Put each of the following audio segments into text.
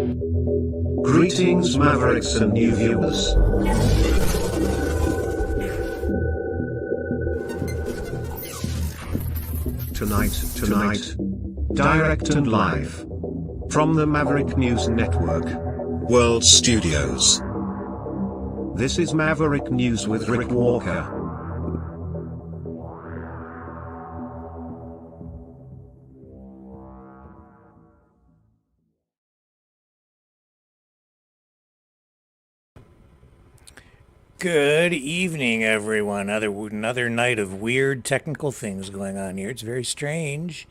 Greetings, Mavericks and new viewers. Tonight, direct and live from the Maverick News Network World Studios. This is Maverick News with Rick Walker. Good evening, everyone. Another night of weird technical things going on here. It's very strange.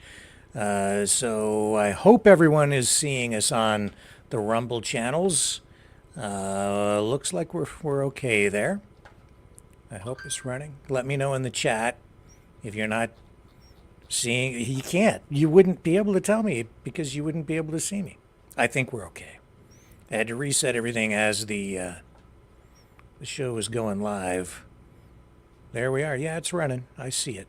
So I hope everyone is seeing us on the Rumble channels. Looks like we're okay there. I hope it's running. Let me know in the chat if you're not seeing. You can't. You wouldn't be able to tell me because you wouldn't be able to see me. I think we're okay. I had to reset everything as the show is going live. There we are. Yeah, it's running. I see it.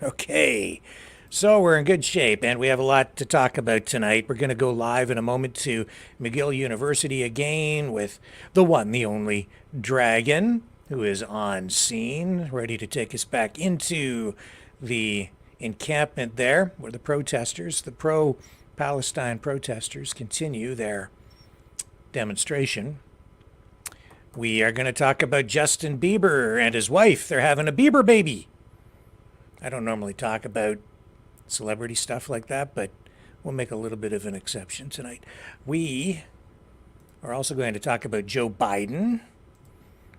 Okay. So we're in good shape, and we have a lot to talk about tonight. We're going to go live in a moment to McGill University again with the one, the only Dragon, who is on scene, ready to take us back into the encampment there, where the protesters, the pro-Palestine protesters, continue their demonstration. We are going to talk about Justin Bieber and his wife. They're having a Bieber baby. I don't normally talk about celebrity stuff like that, but we'll make a little bit of an exception tonight. We are also going to talk about Joe Biden,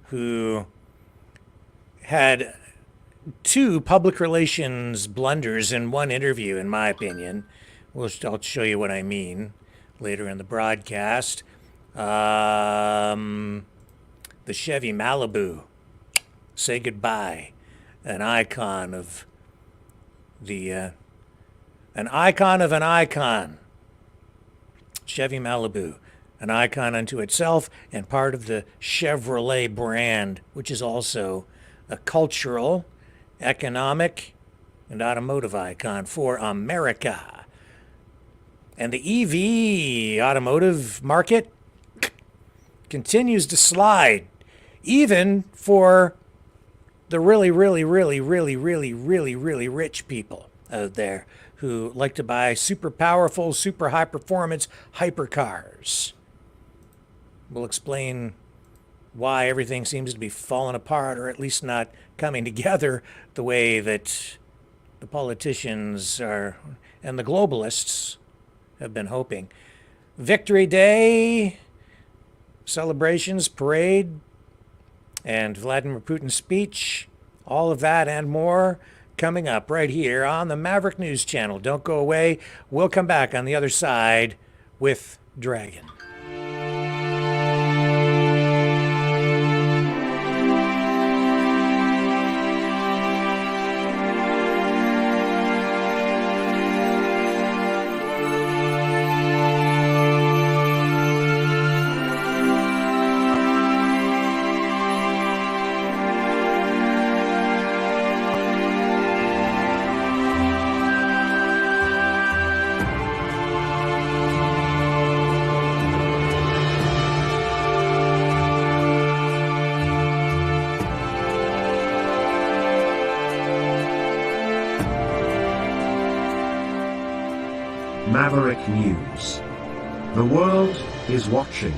who had two public relations blunders in one interview, in my opinion. I'll show you what I mean later in the broadcast. The Chevy Malibu, say goodbye, an icon of an icon. Chevy Malibu, an icon unto itself and part of the Chevrolet brand, which is also a cultural, economic, and automotive icon for America. And the EV automotive market continues to slide, even for the really rich people out there who like to buy super powerful, super high performance hypercars. We'll explain why everything seems to be falling apart, or at least not coming together the way that the politicians are and the globalists have been hoping. Victory Day celebrations, parade, and Vladimir Putin's speech, all of that and more coming up right here on the Maverick News Channel. Don't go away. We'll come back on the other side with Dragon. Maverick News. The world is watching.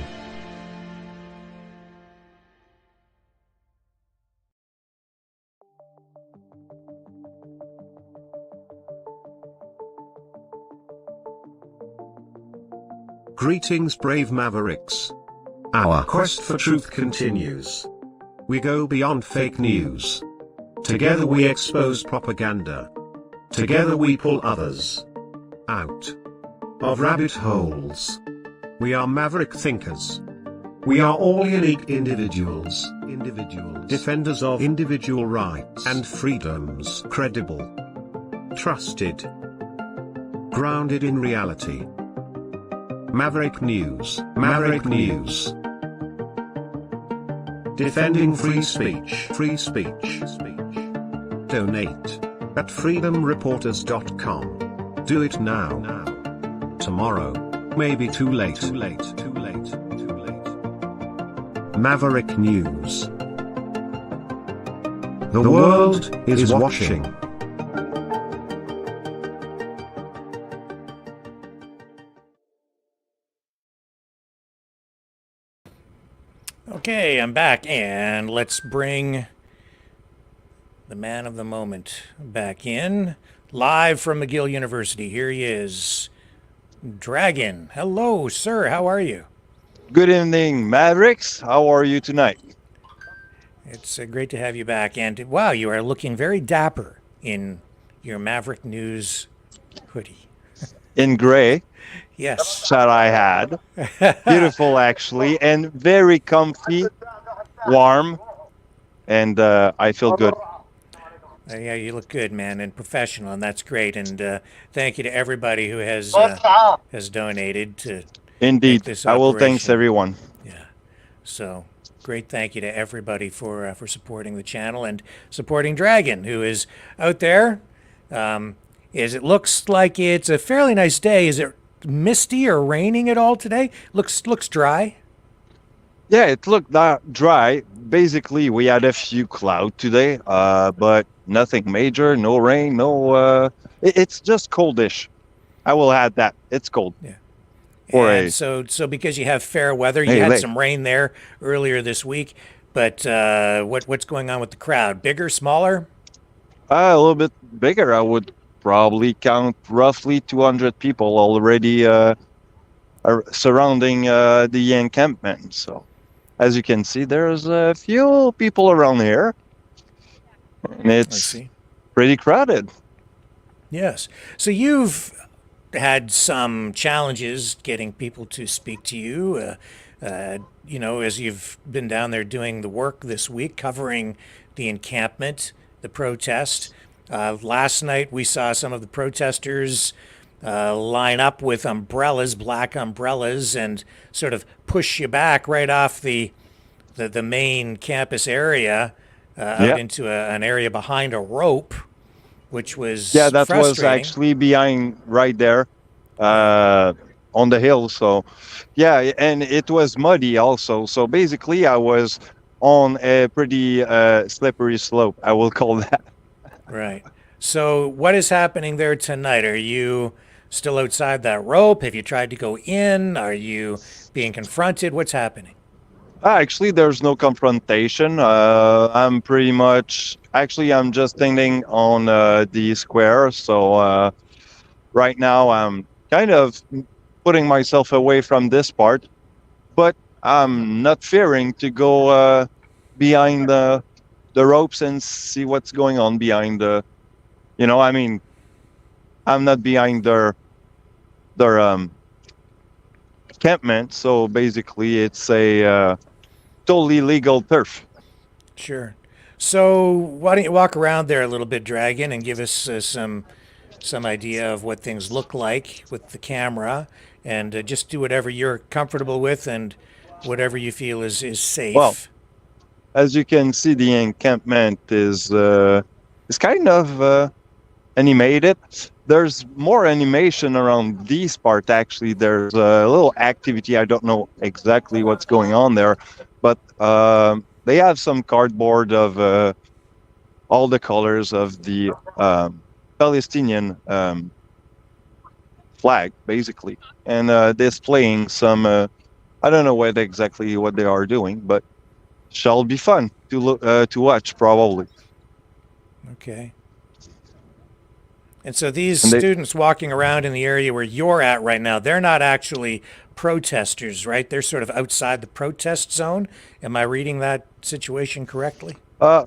Greetings, brave Mavericks. Our quest for truth continues. We go beyond fake news. Together we expose propaganda. Together we pull others out of rabbit holes. We are Maverick thinkers. We are all unique individuals, defenders of individual rights and freedoms, credible, trusted, grounded in reality. Maverick News, defending free speech, Donate at freedomreporters.com. Do it now. Tomorrow, Maybe too late. Too late. Too late. Too late. Maverick News. The world is watching. Okay, I'm back, and let's bring the man of the moment back in, live from McGill University. Here he is, Dragon. Hello, sir. How are you? Good evening, Mavericks. How are you tonight? It's great to have you back. And wow, you are looking very dapper in your Maverick News hoodie. In gray Yes. that I had. Beautiful, actually, and very comfy, warm, and I feel good. Yeah, you look good, man, and professional, and that's great. And thank you to everybody who has donated to make Indeed, this I will thanks operation. everyone. Yeah. So great thank you to everybody for supporting the channel and supporting Dragon, who is out there. It looks like it's a fairly nice day. Is it misty or raining at all today? Looks dry. Yeah, it looked dry. Basically, we had a few clouds today, but nothing major. No rain. No. It's just coldish. I will add that it's cold. Yeah. For And a so because you have fair weather, you Hey, had late. some rain there earlier this week. But what's going on with the crowd? Bigger, smaller? a little bit bigger. I would probably count roughly 200 people already surrounding the encampment. So, as you can see, there's a few people around here, and I it's see. pretty crowded. Yes. So you've had some challenges getting people to speak to you. As you've been down there doing the work this week, covering the encampment, the protest. Last night we saw some of the protesters line up with umbrellas, black umbrellas, and sort of push you back right off the main campus area out Yeah. into an area behind a rope, which was Yeah, that was frustrating. actually behind right there on the hill. So, yeah, and it was muddy also. So basically, I was on a pretty slippery slope, I will call that. Right. So what is happening there tonight? Are you still outside that rope? Have you tried to go in? Are you being confronted? What's happening? Actually, there's no confrontation. I'm pretty much, actually, I'm just standing on the square. So right now, I'm kind of putting myself away from this part, but I'm not fearing to go behind the ropes and see what's going on behind the, I mean, I'm not behind their encampment. So basically, it's a totally legal turf. Sure. So why don't you walk around there a little bit, Dragon, and give us some idea of what things look like with the camera, and just do whatever you're comfortable with and whatever you feel is safe. Well, as you can see, the encampment is kind of animated. There's more animation around this part. Actually, there's a little activity. I don't know exactly what's going on there, but they have some cardboard of all the colors of the Palestinian flag, basically, and displaying some. I don't know exactly what they are doing, but shall be fun to look to watch probably. Okay. And so these And they, students walking around in the area where you're at right now, they're not actually protesters, right? They're sort of outside the protest zone. Am I reading that situation correctly? yeah,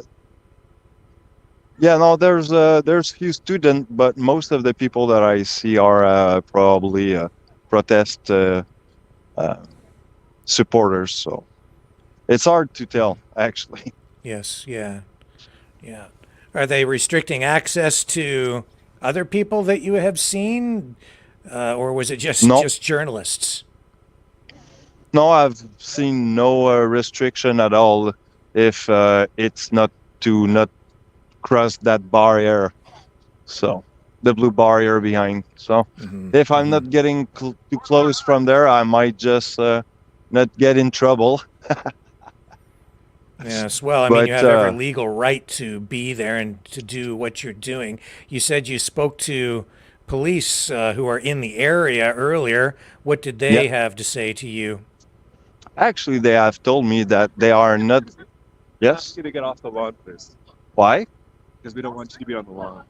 no, there's few students, but most of the people that I see are probably protest supporters. So it's hard to tell, actually. Yes, yeah, yeah. Are they restricting access to other people that you have seen, or was it just No, journalists? no, I've seen no restriction at all. If it's not to not cross that barrier, so the blue barrier behind. So if I'm not getting too close from there, I might just not get in trouble. Yes, well, I mean, But you have every legal right to be there and to do what you're doing. You said you spoke to police who are in the area earlier. What did they have to say to you? actually, they have told me that they are not. Yes. Ask you to get off the lawn, please, Why? because we don't want you to be on the lawn.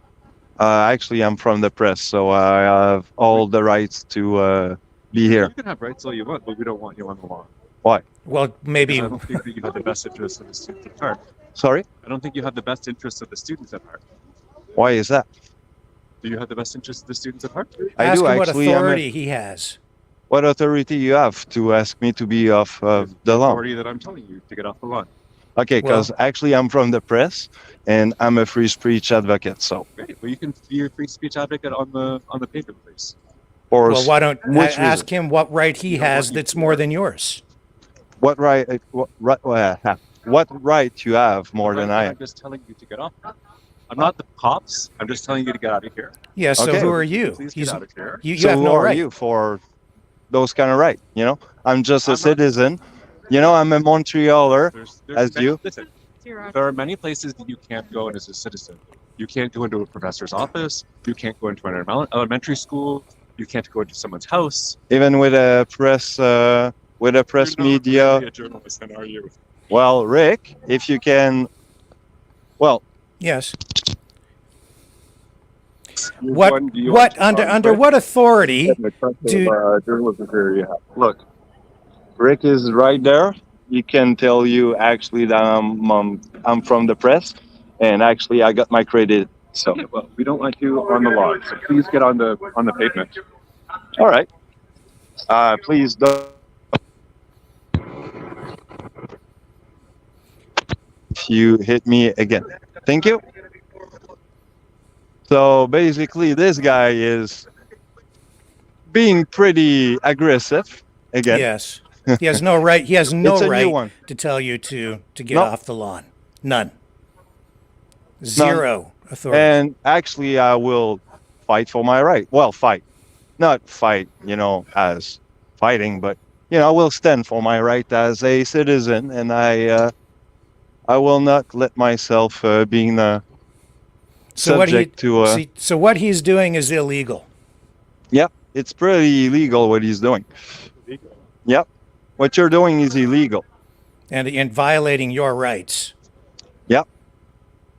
Actually, I'm from the press, so I have all the rights to be here. You can have rights all you want, but we don't want you on the lawn. Why? Well, maybe. I don't think that you have the best interests of the students at heart. Sorry? I don't think you have the best interests of the students at heart. Why is that? Do you have the best interests of the students at heart? I Ask do him what actually. authority he has. What authority you have to ask me to be off the lawn? Authority that I'm telling you to get off the lawn. Okay, because actually I'm from the press and I'm a free speech advocate. So, Great. Well, you can be your free speech advocate on the pavement, please. or Well, why don't which ask reason? him what right he We don't has want you that's to more work. than yours? What right? What right you have more than I I'm have? just telling you to get off. I'm not the cops. I'm just telling you to get out of here. Yeah, so Okay. who are you? Please get out of here. You So have who no are right. you for those kind of right? You know, I'm just a I'm not- citizen. You know, I'm a Montrealer. There's As many, you? Listen, there are many places that you can't go in as a citizen. You can't go into a professor's office. You can't go into an elementary school. You can't go into someone's house. Even with a press, You're not media. really a journalist, then, are you? Well, Rick, if you can, well, Yes. You're What one- do you what want to under what authority do journalism career you have. Look, Rick is right there. He can tell you actually that I'm from the press, and actually I got my credit. So, Okay, well, we don't want you on the lawn, so please get on the pavement. all right. Please don't. If you hit me again, thank you. So basically, this guy is being pretty aggressive again. Yes. He has no right. He has no It's a new right one. to tell you to get No. off the lawn. None. Zero authority. And actually, I will fight for my right. Well, fight, not fight, you know, as fighting, but you know, I will stand for my right as a citizen, and I will not let myself being So what he subject to. see, so what he's doing is illegal. Yep, it's pretty illegal what he's doing. Yep, what you're doing is illegal. And violating your rights. Yep,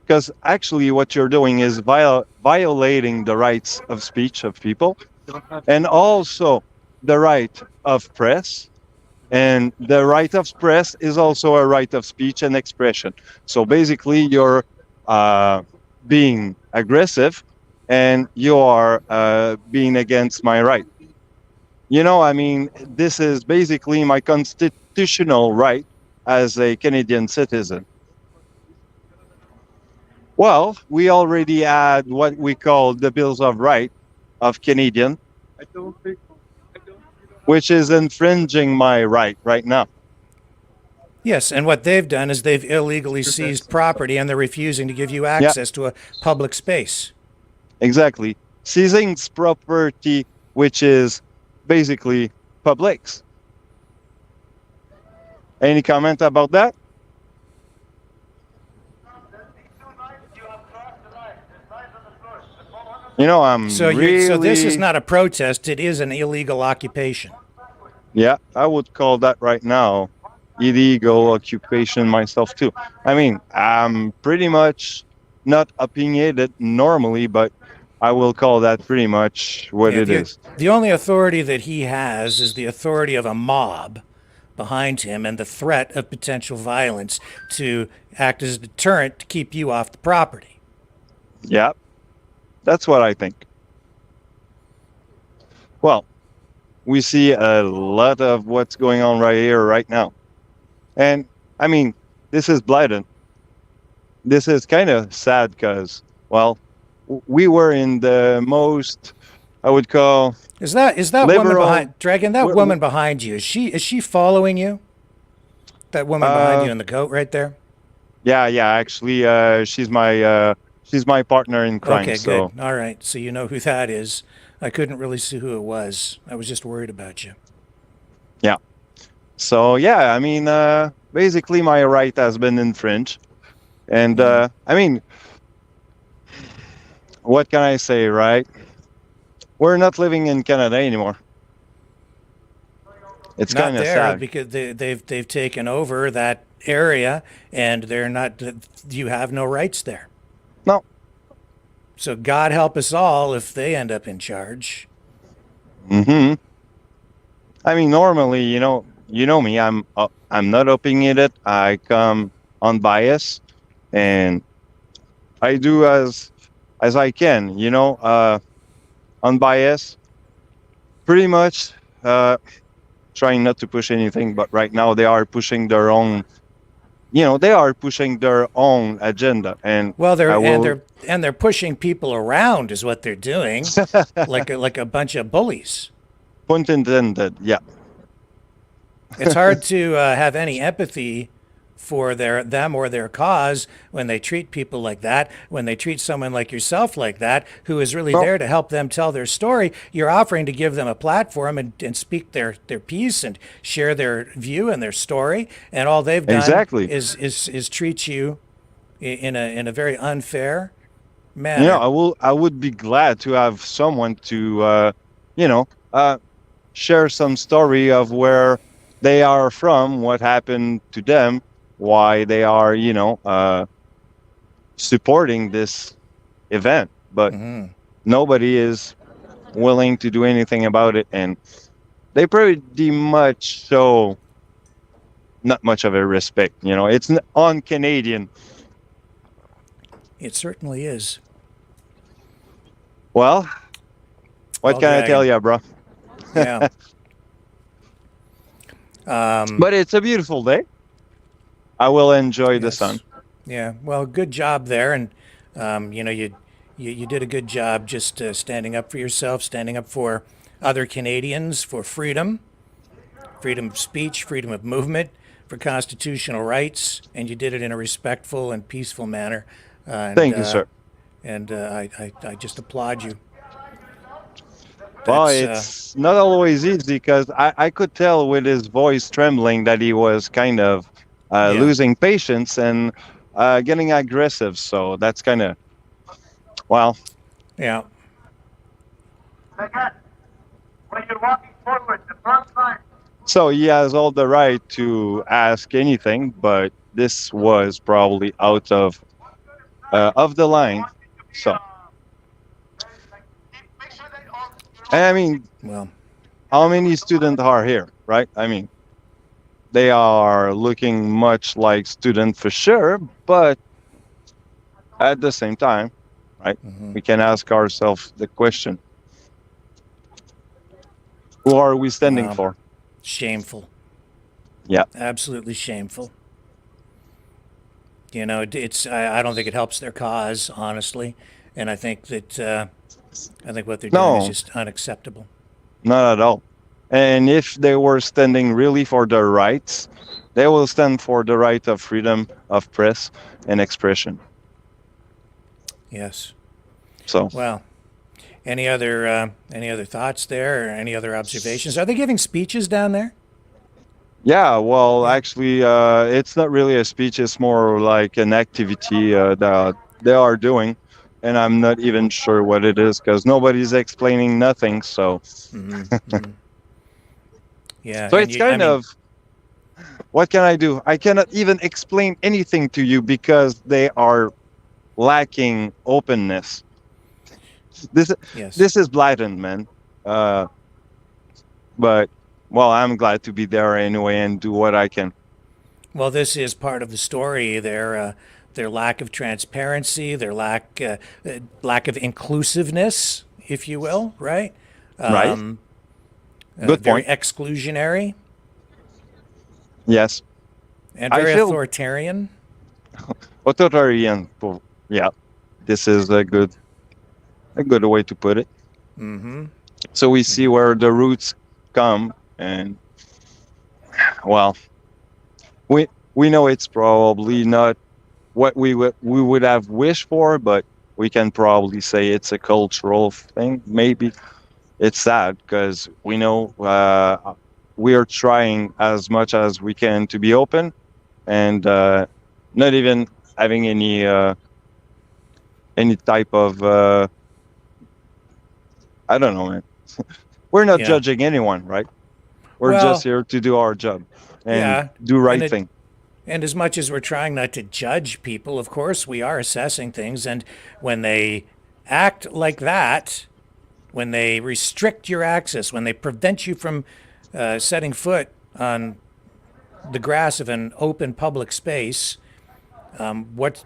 because actually, what you're doing is violating the rights of speech of people, and also the right of press. And the right of press is also a right of speech and expression. So basically, you're being aggressive, and you are being against my right. You know, I mean, this is basically my constitutional right as a Canadian citizen. Well, we already had what we call the Bills of Right of Canadian, I don't think. which is infringing my right now. Yes, and what they've done is they've illegally seized property and they're refusing to give you access to a public space. Exactly. Seizing property, which is basically public's. Any comment about that? You know, I'm So really... so this is not a protest, it is an illegal occupation. Yeah, I would call that right now illegal occupation myself too. I mean, I'm pretty much not opinionated normally, but I will call that pretty much what Yeah, it is. The only authority that he has is the authority of a mob behind him and the threat of potential violence to act as a deterrent to keep you off the property. Yeah, that's what I think. Well, we see a lot of what's going on right here, right now. And, I mean, this is blatant. This is kind of sad because, well, we were in the most, I would call... Is that woman Liberal- behind Dragon? That We're- woman behind you, is she following you? That woman behind you in the coat right there? Yeah, actually, she's my she's my partner in crime. Okay, So good. All right. So you know who that is. I couldn't really see who it was. I was just worried about you. yeah. So yeah, I mean, basically my right has been infringed, and I mean, what can I say, right? We're not living in Canada anymore. It's Not kind of there sad. because they've taken over that area, and they're not. You have no rights there. No. So God help us all if they end up in charge. Mm-hmm. I mean, normally, you know me. I'm not opinionated. I come unbiased, and I do as I can. Unbiased. Pretty much, trying not to push anything. But right now, they are pushing their own. They are pushing their own agenda, and Well, I will. they're pushing people around is what they're doing, like a bunch of bullies. Point intended. Yeah. It's hard to have any empathy for them or their cause when they treat people like that, when they treat someone like yourself like that, who is really No. there to help them tell their story. You're offering to give them a platform and speak their piece and share their view and their story, and all they've done Exactly. is treat you in a very unfair manner. I would be glad to have someone to, share some story of where they are from, what happened to them, why they are, supporting this event. But nobody is willing to do anything about it, and they pretty much show not much of a respect. It's on Canadian. It certainly is. Well, what All can I tell dragon. you, bro? Yeah. But it's a beautiful day. I will enjoy the Yes. sun. Yeah. Well, good job there, and you did a good job just standing up for yourself, standing up for other Canadians, for freedom of speech, freedom of movement, for constitutional rights, and you did it in a respectful and peaceful manner. Thank you, sir. And I just applaud you. Well, That's it's not always easy because I could tell with his voice trembling that he was kind of Yeah. losing patience and getting aggressive. So that's kind of, well, yeah. Again, when you're walking forward, the front line. so he has all the right to ask anything, but this was probably out of the line. So, I mean, Well, how many students are here, right? I mean, they are looking much like students for sure, but at the same time, right, we can ask ourselves the question, who are we standing Wow. for? shameful. Yeah. Absolutely shameful. I don't think it helps their cause, honestly, and I think that what they're doing is No. just unacceptable. Not at all. And if they were standing really for their rights, they will stand for the right of freedom of press and expression. Yes. So, Well, any other thoughts there, or any other observations? Are they giving speeches down there? yeah, well, actually, it's not really a speech. It's more like an activity that they are doing. And I'm not even sure what it is because nobody's explaining nothing. So, Yeah. so and it's you- I kind mean, of, what can I do? I cannot even explain anything to you because they are lacking openness. yes. This is blatant, man. But well, I'm glad to be there anyway and do what I can. Well, this is part of the story. Their lack of transparency, their lack of inclusiveness, if you will, right? Right. Good Very point. exclusionary Yes. and I very feel- authoritarian. Authoritarian. Yeah. This is a good way to put it. So we see where the roots come, and well, we know it's probably not what we would have wished for, but we can probably say it's a cultural thing. Maybe it's sad because we know we are trying as much as we can to be open and not even having any type of I don't know, man. We're not Yeah. judging anyone, right? We're Well, just here to do our job and yeah, do right and thing. And as much as we're trying not to judge people, of course, we are assessing things. And when they act like that, when they restrict your access, when they prevent you from setting foot on the grass of an open public space, what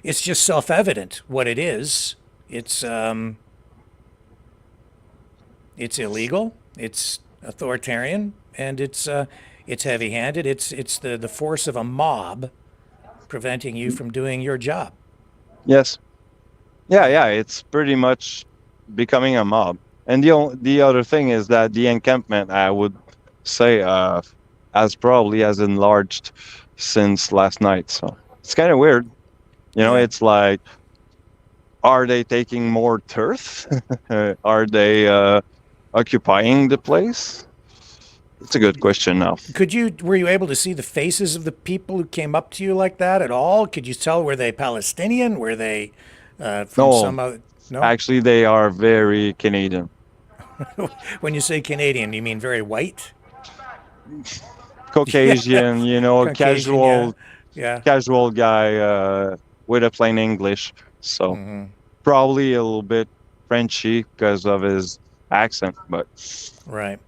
it's just self-evident what it is. It's illegal. It's authoritarian, and it's heavy-handed. It's the force of a mob preventing you from doing your job. Yes. Yeah. It's pretty much becoming a mob. And the other thing is that the encampment, I would say, has enlarged since last night. So it's kind of weird. Yeah. It's like, are they taking more turf? Are they occupying the place? It's a good question now. Were you able to see the faces of the people who came up to you like that at all? Could you tell, were they Palestinian? Were they from No. some other? No. Actually, they are very Canadian. When you say Canadian, you mean very white? Caucasian, Caucasian, casual Yeah. casual guy with a plain English. So Mm-hmm. probably a little bit Frenchy because of his accent, but Right.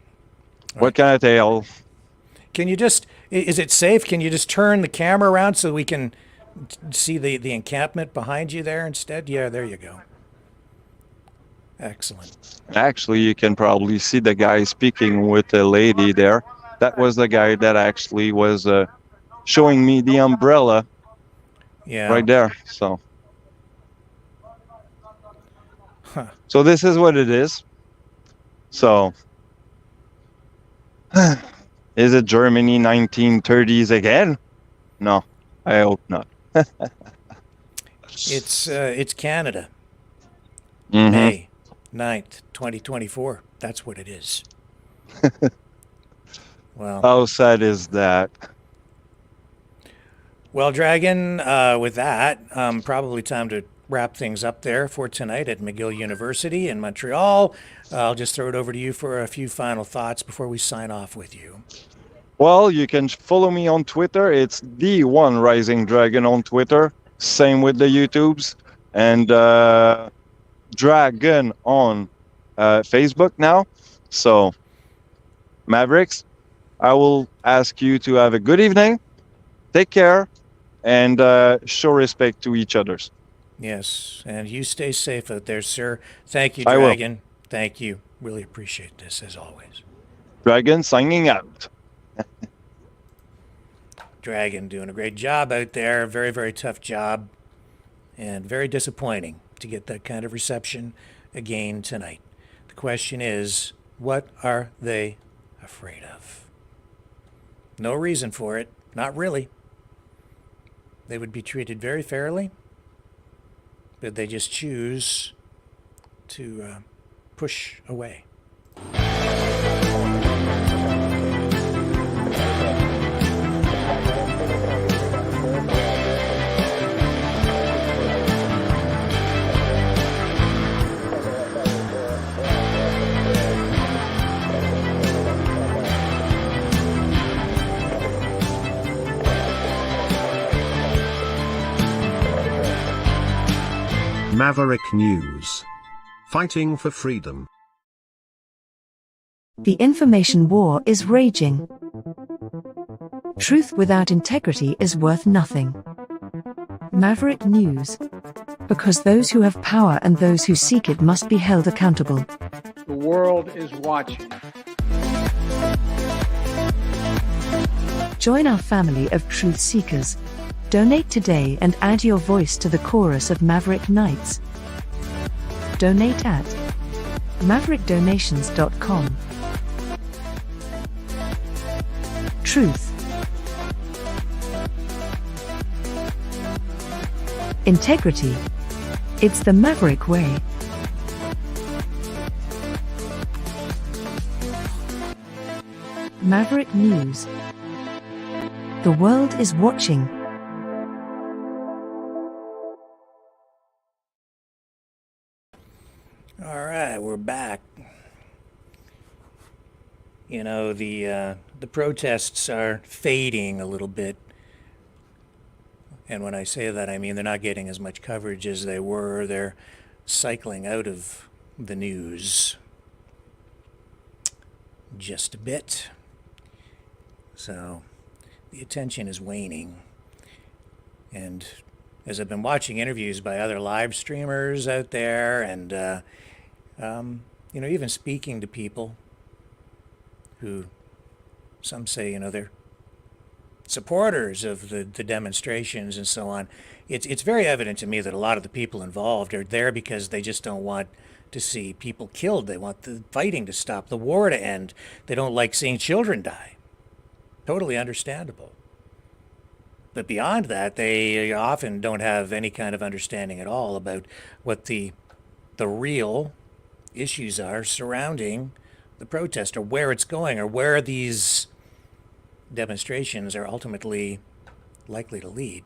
what can I tell? Can you just? Is it safe? Can you just turn the camera around so we can see the encampment behind you there instead? Yeah, there you go. Excellent. Actually, you can probably see the guy speaking with the lady there. That was the guy that actually was showing me the umbrella Yeah. right there. So, Huh. so this is what it is. So, is it Germany 1930s again? No, I hope not. It's Canada. Mhm. May 9th, 2024. That's what it is. Well, How sad is that? well, Dragon, with that, probably time to wrap things up there for tonight at McGill University in Montreal. I'll just throw it over to you for a few final thoughts before we sign off with you. Well, you can follow me on Twitter. It's the One Rising Dragon on Twitter. Same with the YouTubes. And Dragon on Facebook now. So, Mavericks, I will ask you to have a good evening. Take care. And show respect to each others. Yes, and you stay safe out there, sir. Thank you, I will. Dragon. Thank you. Really appreciate this, as always. Dragon signing out. Dragon doing a great job out there. Very, very tough job. And very disappointing to get that kind of reception again tonight. The question is, what are they afraid of? No reason for it. Not really. They would be treated very fairly, but they just choose to push away. Maverick News. Fighting for freedom. The information war is raging. Truth without integrity is worth nothing. Maverick News. Because those who have power and those who seek it must be held accountable. The world is watching. Join our family of truth seekers. Donate today and add your voice to the chorus of Maverick Knights. Donate at maverickdonations.com. Truth. Integrity. It's the Maverick way. Maverick News. The world is watching. All right, we're back. You know, the protests are fading a little bit. And when I say that, I mean they're not getting as much coverage as they were. They're cycling out of the news just a bit. So the attention is waning. And as I've been watching interviews by other live streamers out there and, you know, even speaking to people who some say, you know, they're supporters of the demonstrations and so on, it's very evident to me that a lot of the people involved are there because they just don't want to see people killed. They want the fighting to stop, the war to end. They don't like seeing children die. Totally understandable. But beyond that, they often don't have any kind of understanding at all about what the real issues are surrounding the protest, or where it's going, or where these demonstrations are ultimately likely to lead.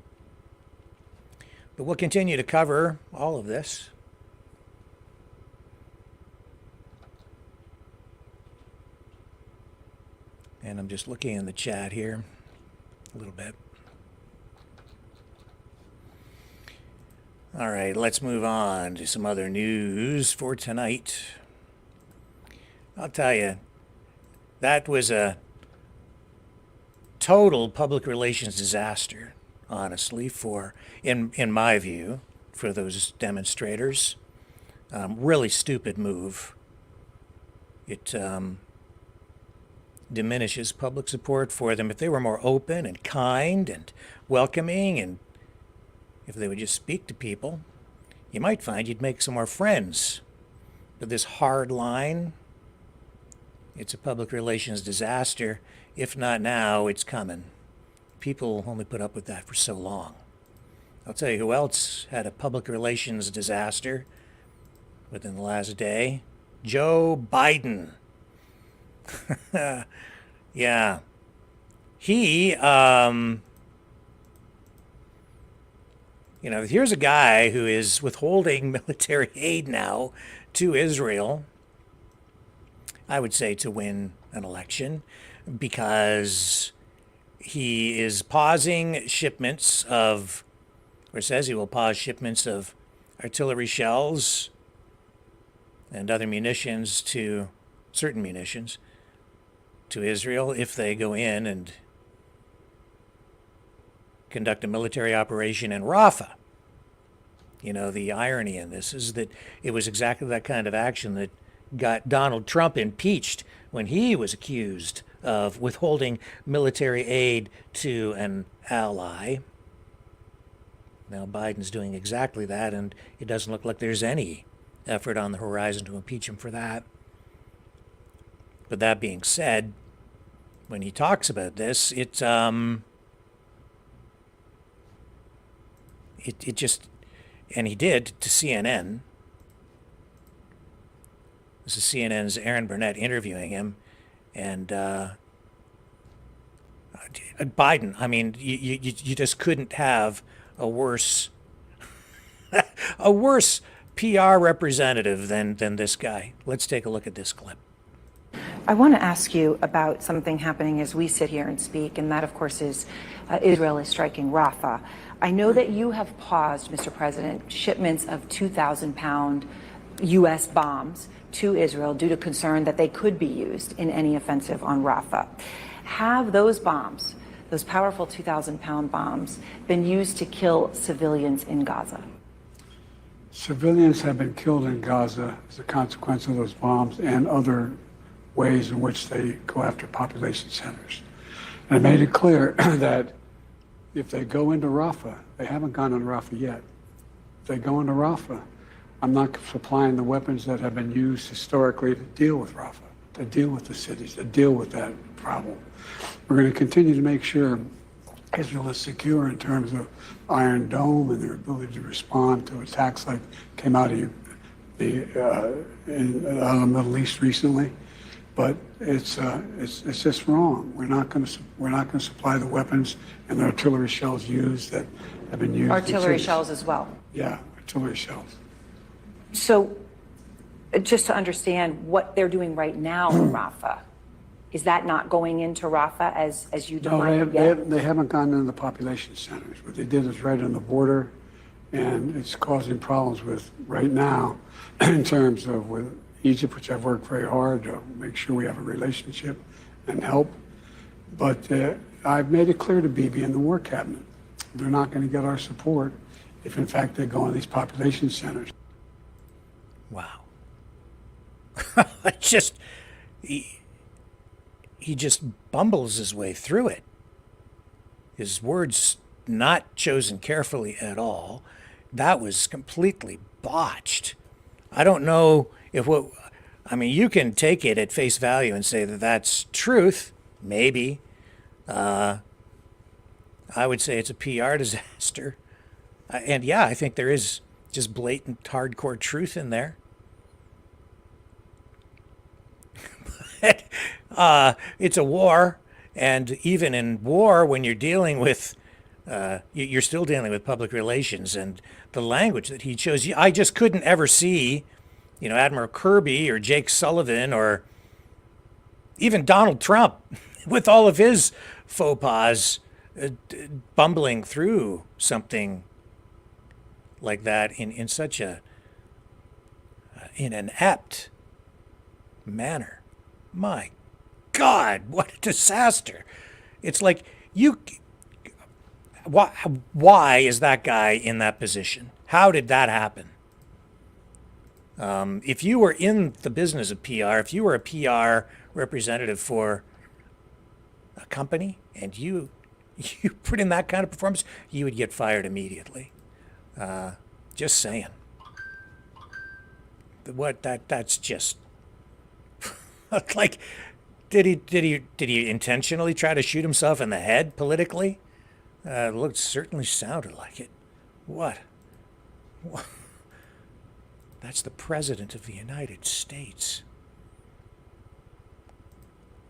But we'll continue to cover all of this. And I'm just looking in the chat here a little bit. All right, let's move on to some other news for tonight. I'll tell you, that was a total public relations disaster, honestly, in my view, for those demonstrators. Really stupid move. It diminishes public support for them. If they were more open and kind and welcoming, and if they would just speak to people, you might find you'd make some more friends. But this hard line, it's a public relations disaster. If not now, it's coming. People only put up with that for so long. I'll tell you who else had a public relations disaster within the last day. Joe Biden. Yeah. He, you know, here's a guy who is withholding military aid now to Israel, I would say to win an election, because he is pausing shipments of, or says he will pause shipments of artillery shells and other munitions, to certain munitions, to Israel if they go in and conduct a military operation in Rafah. You know, the irony in this is that it was exactly that kind of action that got Donald Trump impeached when he was accused of withholding military aid to an ally. Now Biden's doing exactly that, and it doesn't look like there's any effort on the horizon to impeach him for that. But that being said, when he talks about this, it just, and he did to CNN. This is CNN's Aaron Burnett interviewing him, and Biden. I mean, you just couldn't have a worse a worse PR representative than this guy. Let's take a look at this clip. I want to ask you about something happening as we sit here and speak, and that, of course, is Israel is striking Rafah. I know that you have paused, Mr. President, shipments of 2,000-pound U.S. bombs to Israel due to concern that they could be used in any offensive on Rafah. Have those bombs, those powerful 2,000-pound bombs, been used to kill civilians in Gaza? Civilians have been killed in Gaza as a consequence of those bombs and other ways in which they go after population centers. And I made it clear that if they go into Rafah, they haven't gone into Rafah yet. If they go into Rafah, I'm not supplying the weapons that have been used historically to deal with Rafah, to deal with the cities, to deal with that problem. We're going to continue to make sure Israel is secure in terms of Iron Dome and their ability to respond to attacks like came out of the Middle East recently. But it's just wrong. We're not going to supply the weapons and the artillery shells used that have been used. Artillery shells as well. Yeah, artillery shells. So, just to understand what they're doing right now in Rafah, is that not going into Rafah as you define it yet? They haven't gone into the population centers. What they did is right on the border, and it's causing problems with right now in terms of with Egypt, which I've worked very hard to make sure we have a relationship and help. But I've made it clear to Bibi and the War Cabinet, they're not going to get our support if in fact they go in these population centers. Wow. He just bumbles his way through it. His words not chosen carefully at all. That was completely botched. I don't know if you can take it at face value and say that that's truth, maybe. I would say it's a PR disaster. And yeah, I think there is just blatant hardcore truth in there. It's a war, and even in war, when you're dealing with, you're still dealing with public relations, and the language that he chose. I just couldn't ever see, Admiral Kirby or Jake Sullivan or even Donald Trump, with all of his faux pas, bumbling through something like that in such an inept manner. My God, what a disaster. It's like why is that guy in that position? How did that happen? If you were in the business of PR, if you were a PR representative for a company and you put in that kind of performance, you would get fired immediately. Just saying. That's just like, did he intentionally try to shoot himself in the head politically? Certainly sounded like it. What? That's the President of the United States.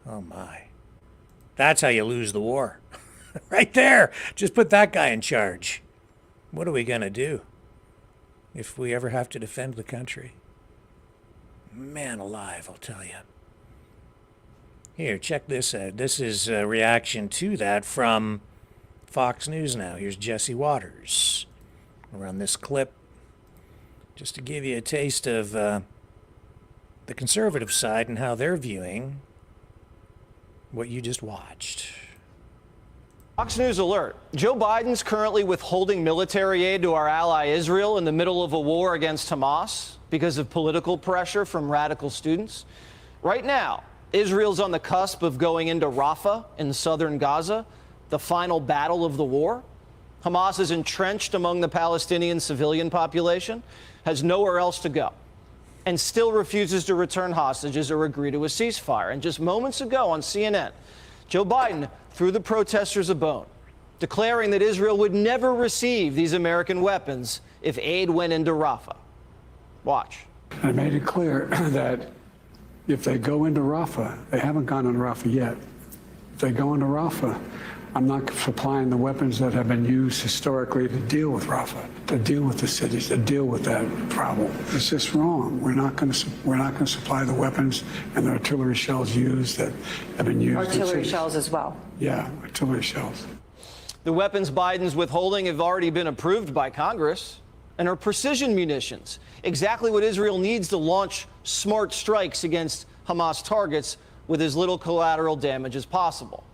Oh my. That's how you lose the war. Right there. Just put that guy in charge. What are we going to do if we ever have to defend the country? Man alive, I'll tell you. Here, check this out. This is a reaction to that from Fox News now. Here's Jesse Waters. We'll run this clip just to give you a taste of the conservative side and how they're viewing what you just watched. Fox News alert. Joe Biden's currently withholding military aid to our ally Israel in the middle of a war against Hamas because of political pressure from radical students. Right now, Israel's on the cusp of going into Rafah in southern Gaza, the final battle of the war. Hamas is entrenched among the Palestinian civilian population, has nowhere else to go, and still refuses to return hostages or agree to a ceasefire. And just moments ago on CNN, Joe Biden threw the protesters a bone, declaring that Israel would never receive these American weapons if aid went into Rafah. Watch. I made it clear that if they go into Rafah, they haven't gone into Rafah yet. If they go into Rafah, I'm not supplying the weapons that have been used historically to deal with Rafah, to deal with the cities, to deal with that problem. It's just wrong. We're not going to supply the weapons and the artillery shells used that have been used. Artillery shells as well. Yeah, artillery shells. The weapons Biden's withholding have already been approved by Congress and are precision munitions, exactly what Israel needs to launch smart strikes against Hamas targets with as little collateral damage as possible.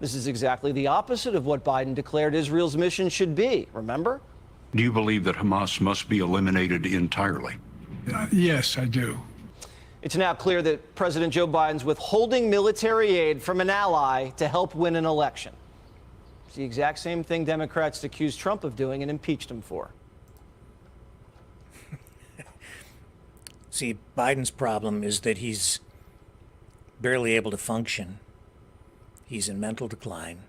This is exactly the opposite of what Biden declared Israel's mission should be, remember? Do you believe that Hamas must be eliminated entirely? Yes, I do. It's now clear that President Joe Biden's withholding military aid from an ally to help win an election. It's the exact same thing Democrats accused Trump of doing and impeached him for. See, Biden's problem is that he's barely able to function. He's in mental decline.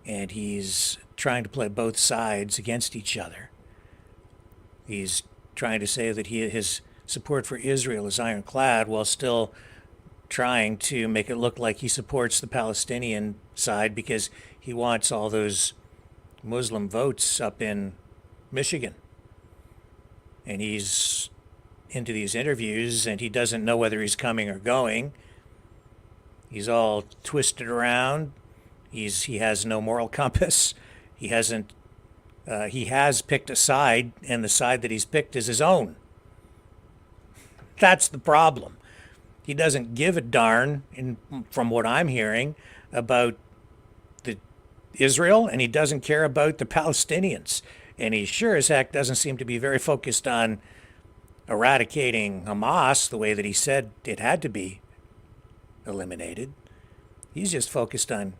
and he's trying to play both sides against each other. He's trying to say that his support for Israel is ironclad while still trying to make it look like he supports the Palestinian side because he wants all those Muslim votes up in Michigan. And he's into these interviews and he doesn't know whether he's coming or going. He's all twisted around. He has no moral compass. He has picked a side, and the side that he's picked is his own. That's the problem. He doesn't give a darn, from what I'm hearing, about Israel, and he doesn't care about the Palestinians. And he sure as heck doesn't seem to be very focused on eradicating Hamas the way that he said it had to be eliminated. He's just focused on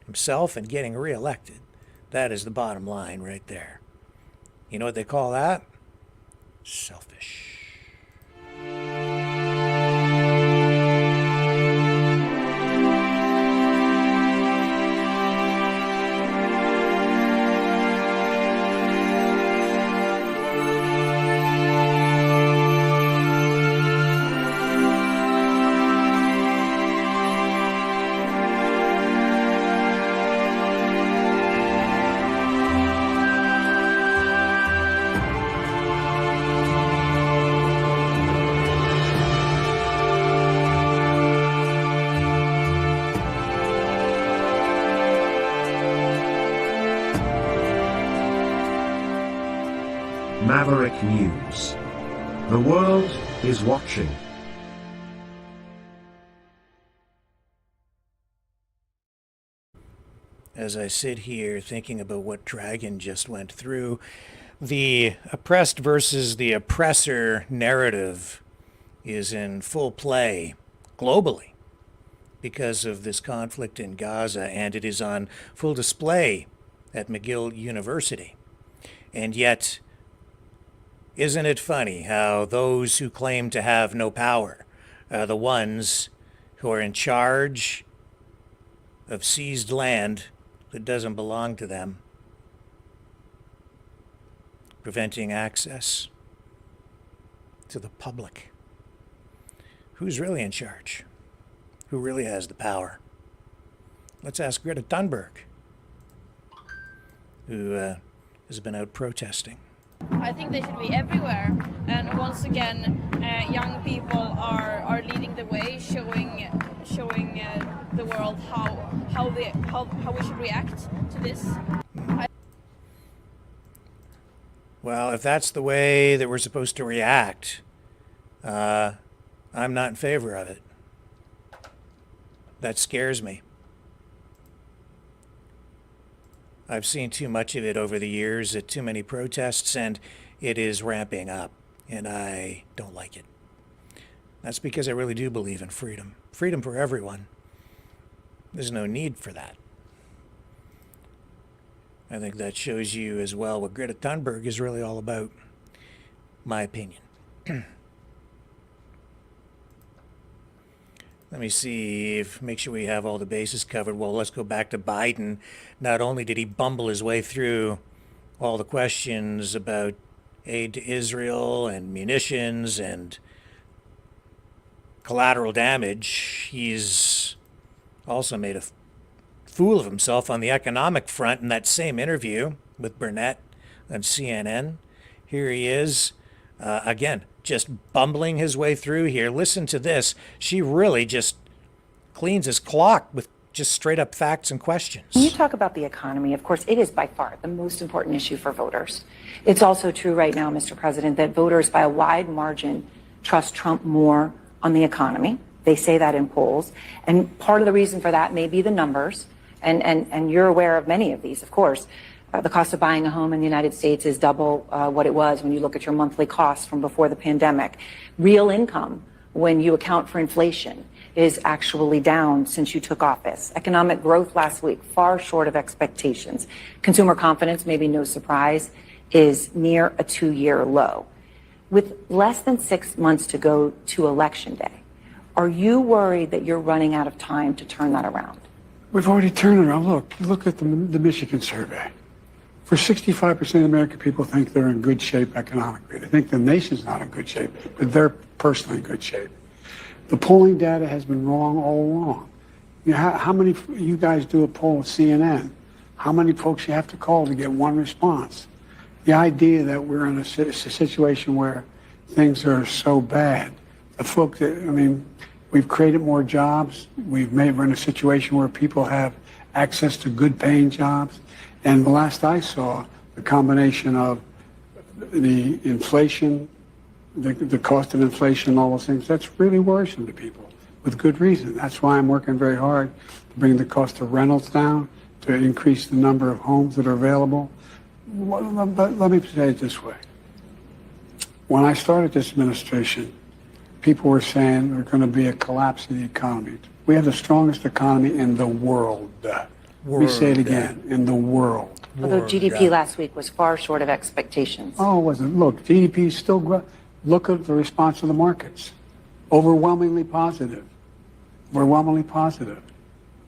himself and getting reelected. That is the bottom line right there. You know what they call that? Selfish. Maverick News. The world is watching. As I sit here thinking about what Dragon just went through, the oppressed versus the oppressor narrative is in full play globally because of this conflict in Gaza, and it is on full display at McGill University. And yet, isn't it funny how those who claim to have no power are the ones who are in charge of seized land that doesn't belong to them, preventing access to the public? Who's really in charge? Who really has the power? Let's ask Greta Thunberg, who has been out protesting. I think they should be everywhere, and once again, young people are leading the way, showing the world how we should react to this. Well, if that's the way that we're supposed to react, I'm not in favor of it. That scares me. I've seen too much of it over the years at too many protests, and it is ramping up, and I don't like it. That's because I really do believe in freedom. Freedom for everyone. There's no need for that. I think that shows you as well what Greta Thunberg is really all about, my opinion. Let me see make sure we have all the bases covered. Well, let's go back to Biden. Not only did he bumble his way through all the questions about aid to Israel and munitions and collateral damage, he's also made a fool of himself on the economic front in that same interview with Burnett on CNN. Here he is, again, just bumbling his way through here. Listen to this. She really just cleans his clock with just straight up facts and questions. When you talk about the economy, of course, it is by far the most important issue for voters. It's also true right now, Mr. President, that voters by a wide margin trust Trump more on the economy. They say that in polls. And part of the reason for that may be the numbers. And you're aware of many of these, of course. The cost of buying a home in the United States is double what it was when you look at your monthly costs from before the pandemic. Real income, when you account for inflation, is actually down since you took office. Economic growth last week, far short of expectations. Consumer confidence, maybe no surprise, is near a 2-year low. With less than 6 months to go to Election Day, are you worried that you're running out of time to turn that around? We've already turned around. Look at the Michigan survey. For 65% of American people think they're in good shape economically. They think the nation's not in good shape, but they're personally in good shape. The polling data has been wrong all along. You know, how many, you guys do a poll with CNN, how many folks you have to call to get one response? The idea that we're in a situation where things are so bad, the folks that, I mean, we've created more jobs. We're in a situation where people have access to good paying jobs. And the last I saw, the combination of the inflation, the cost of inflation, all those things, that's really worrisome to people with good reason. That's why I'm working very hard to bring the cost of rentals down, to increase the number of homes that are available. But let me say it this way. When I started this administration, people were saying there's going to be a collapse in the economy. We have the strongest economy in the world. Let me say it again, in the world. Although GDP last week was far short of expectations. Oh, it wasn't. Look, GDP is still growing. Look at the response of the markets. Overwhelmingly positive. Overwhelmingly positive.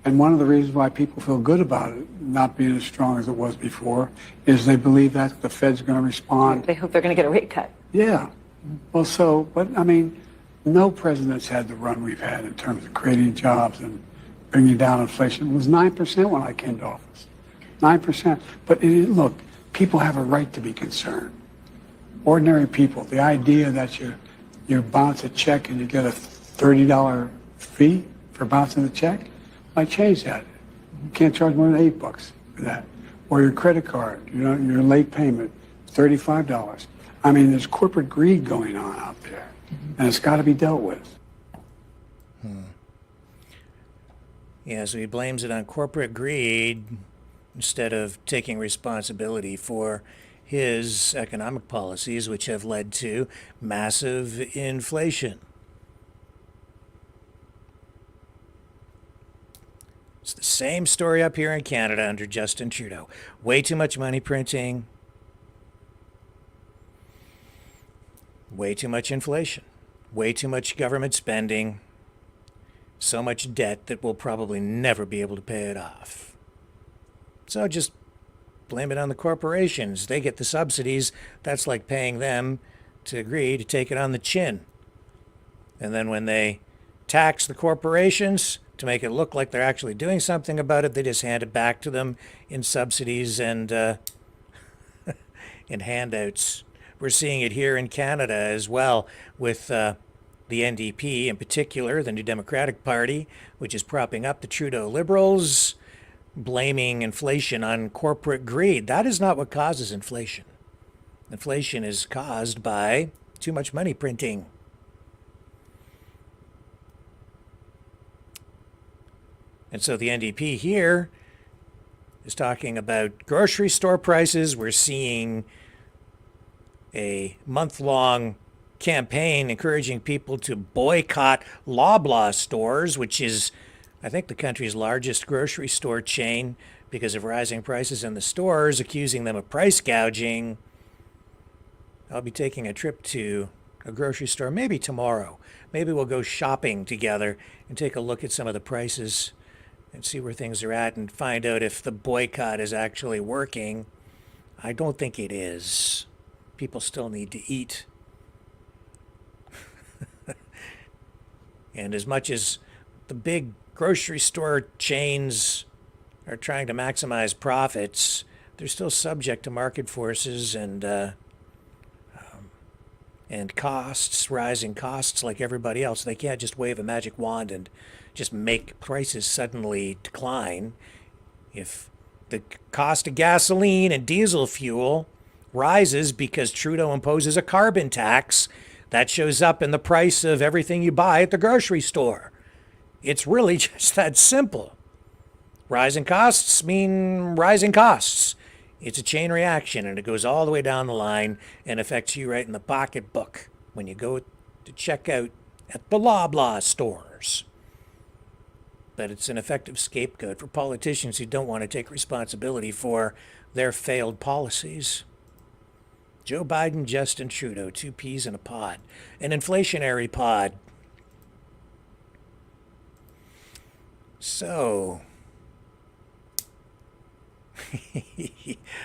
And one of the reasons why people feel good about it not being as strong as it was before is they believe that the Fed's going to respond. They hope they're going to get a rate cut. Yeah. Well, so, but I mean, no president's had the run we've had in terms of creating jobs and bringing down inflation. It was 9% when I came to office. 9%. But look, people have a right to be concerned. Ordinary people, the idea that you bounce a check and you get a $30 fee for bouncing the check, I changed that. You can't charge more than $8 for that. Or your credit card, your late payment, $35. I mean, there's corporate greed going on out there, and it's got to be dealt with. Yeah, so he blames it on corporate greed instead of taking responsibility for his economic policies, which have led to massive inflation. It's the same story up here in Canada under Justin Trudeau. Way too much money printing, way too much inflation, way too much government spending, so much debt that we'll probably never be able to pay it off. So just blame it on the corporations. They get the subsidies. That's like paying them to agree to take it on the chin. And then when they tax the corporations to make it look like they're actually doing something about it, they just hand it back to them in subsidies and in handouts. We're seeing it here in Canada as well with the NDP in particular, the New Democratic Party, which is propping up the Trudeau Liberals, blaming inflation on corporate greed. That is not what causes inflation. Inflation is caused by too much money printing. And so the NDP here is talking about grocery store prices. We're seeing a month-long campaign encouraging people to boycott Loblaw stores, which is, I think, the country's largest grocery store chain because of rising prices in the stores, accusing them of price gouging. I'll be taking a trip to a grocery store maybe tomorrow. Maybe we'll go shopping together and take a look at some of the prices and see where things are at and find out if the boycott is actually working. I don't think it is. People still need to eat. And as much as the big grocery store chains are trying to maximize profits, they're still subject to market forces and costs, rising costs like everybody else. They can't just wave a magic wand and just make prices suddenly decline. If the cost of gasoline and diesel fuel rises because Trudeau imposes a carbon tax, that shows up in the price of everything you buy at the grocery store. It's really just that simple. Rising costs mean rising costs. It's a chain reaction, and it goes all the way down the line and affects you right in the pocketbook when you go to check out at the Loblaw stores. But it's an effective scapegoat for politicians who don't want to take responsibility for their failed policies. Joe Biden, Justin Trudeau, two peas in a pod. An inflationary pod. So,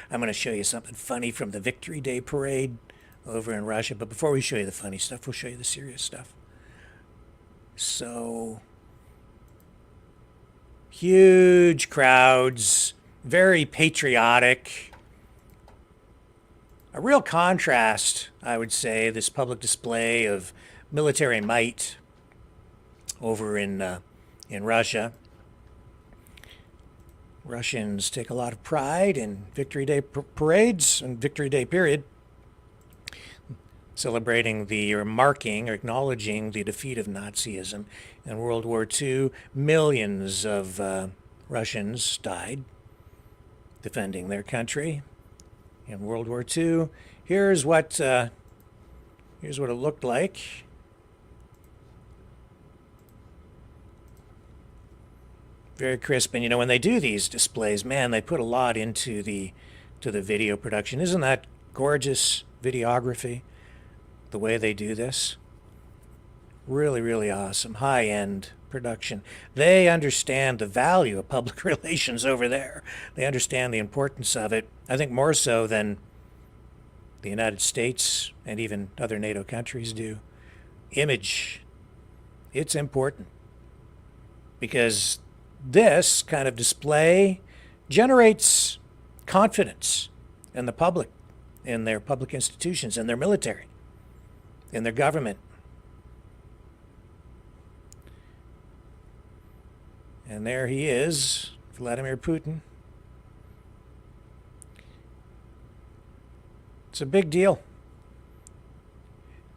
I'm going to show you something funny from the Victory Day parade over in Russia. But before we show you the funny stuff, we'll show you the serious stuff. So, huge crowds, very patriotic. A real contrast, I would say, this public display of military might over in Russia. Russians take a lot of pride in Victory Day parades and Victory Day period, celebrating or marking or acknowledging the defeat of Nazism in World War II. Millions of Russians died defending their country in World War II. Here's what it looked like. Very crisp. And when they do these displays, man, they put a lot into the video production. Isn't that gorgeous videography, the way they do this? Really, really awesome. High-end production. They understand the value of public relations over there. They understand the importance of it, I think more so than the United States and even other NATO countries do. Image. It's important because this kind of display generates confidence in the public, in their public institutions, in their military, in their government. And there he is, Vladimir Putin. It's a big deal.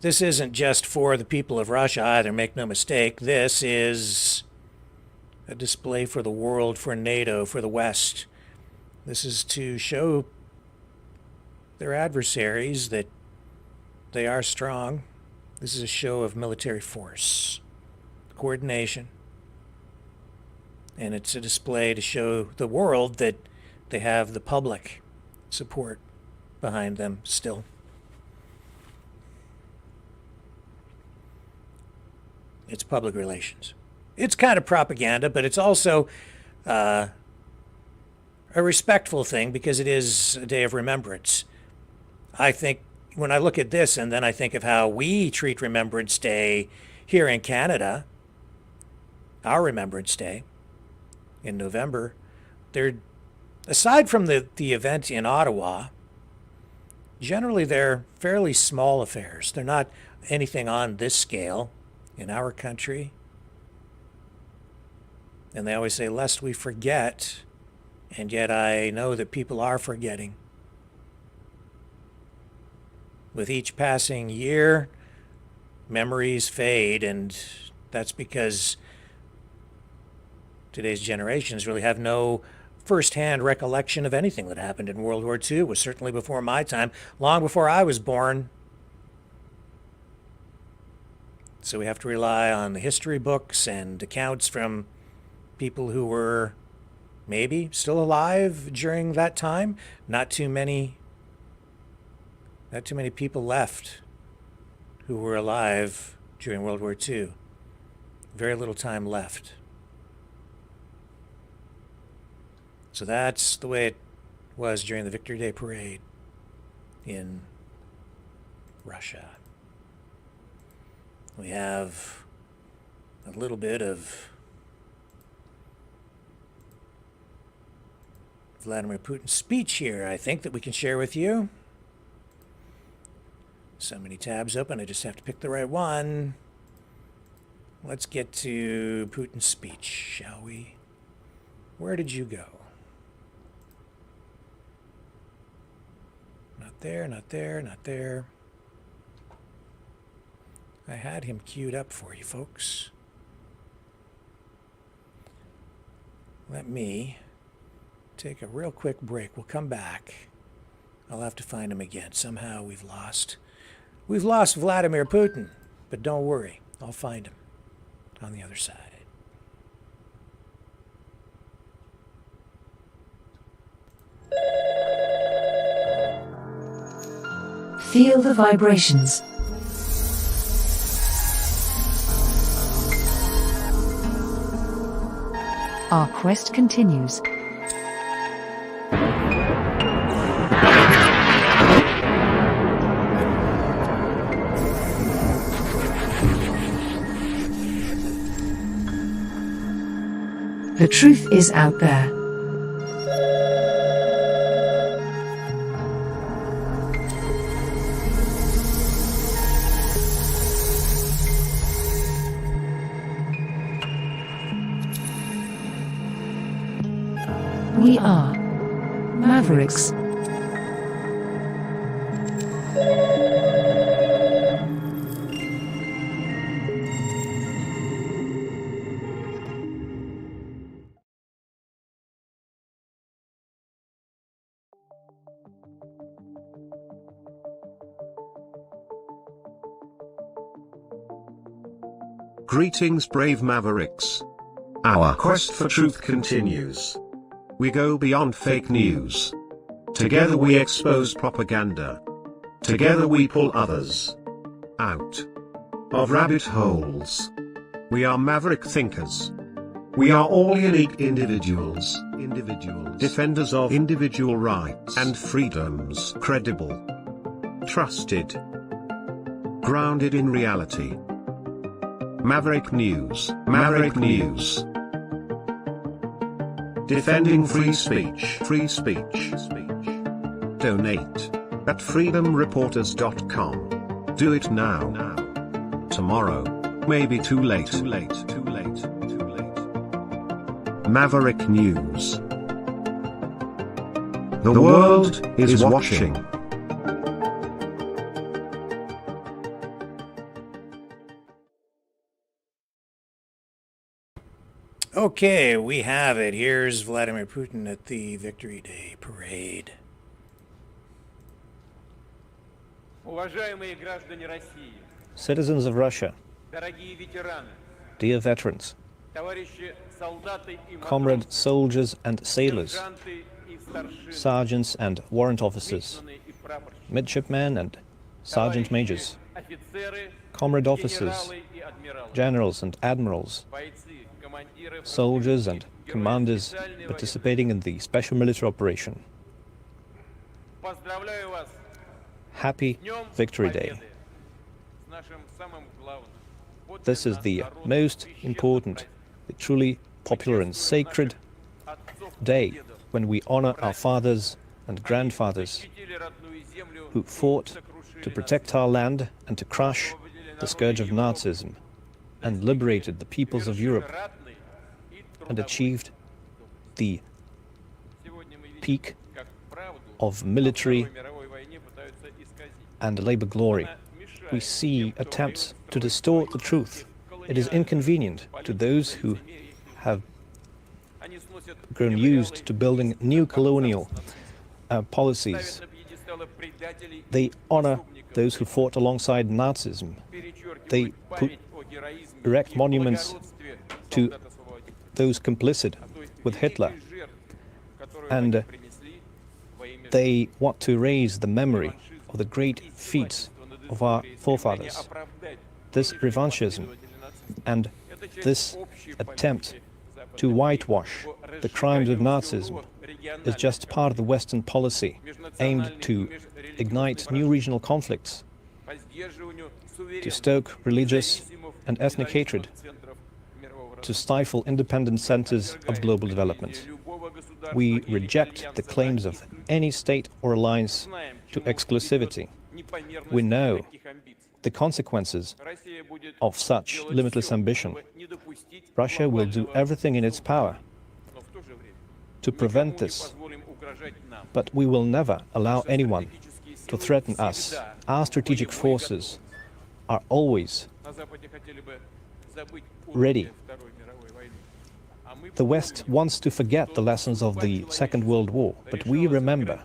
This isn't just for the people of Russia either, make no mistake. This is a display for the world, for NATO, for the West. This is to show their adversaries that they are strong. This is a show of military force, coordination. And it's a display to show the world that they have the public support behind them still. It's public relations. It's kind of propaganda, but it's also a respectful thing because it is a day of remembrance. I think when I look at this and then I think of how we treat Remembrance Day here in Canada, our Remembrance Day in November, aside from the event in Ottawa, generally they're fairly small affairs. They're not anything on this scale in our country. And they always say, lest we forget, and yet I know that people are forgetting. With each passing year, memories fade, and that's because today's generations really have no first-hand recollection of anything that happened in World War II. It was certainly before my time, long before I was born. So we have to rely on the history books and accounts from people who were maybe still alive during that time. Not too many people left who were alive during World War II. Very little time left. So that's the way it was during the Victory Day parade in Russia. We have a little bit of Vladimir Putin's speech here, I think, that we can share with you. So many tabs open, I just have to pick the right one. Let's get to Putin's speech, shall we? Where did you go? Not there, not there, not there. I had him queued up for you, folks. Let me take a real quick break. We'll come back. I'll have to find him again. Somehow we've lost Vladimir Putin, but don't worry. I'll find him on the other side. Feel the vibrations. Our quest continues. The truth is out there. We are Mavericks. Greetings, brave Mavericks. Our quest for truth continues. We go beyond fake news. Together we expose propaganda. Together we pull others out of rabbit holes. We are maverick thinkers. We are all unique individuals, defenders of individual rights and freedoms, credible, trusted, grounded in reality. Maverick News, Maverick News. Defending free speech, free speech. Donate at freedomreporters.com. Do it now. Tomorrow may be too late. Maverick News. The world is watching. Okay, we have it. Here's Vladimir Putin at the Victory Day parade. Citizens of Russia, dear veterans, comrade soldiers and sailors, sergeants and warrant officers, midshipmen and sergeant majors, comrade officers, generals and admirals, soldiers and commanders participating in the special military operation. Happy Victory Day. This is the most important, the truly popular and sacred day when we honor our fathers and grandfathers who fought to protect our land and to crush the scourge of Nazism and liberated the peoples of Europe and achieved the peak of military and labor glory. We see attempts to distort the truth. It is inconvenient to those who have grown used to building new colonial policies. They honor those who fought alongside Nazism. They erect monuments to those complicit with Hitler. And they want to erase the memory of the great feats of our forefathers. This revanchism and this attempt to whitewash the crimes of Nazism is just part of the Western policy aimed to ignite new regional conflicts, to stoke religious and ethnic hatred, to stifle independent centers of global development. We reject the claims of any state or alliance to exclusivity. We know the consequences of such limitless ambition. Russia will do everything in its power to prevent this, but we will never allow anyone to threaten us. Our strategic forces are always ready. The West wants to forget the lessons of the Second World War, but we remember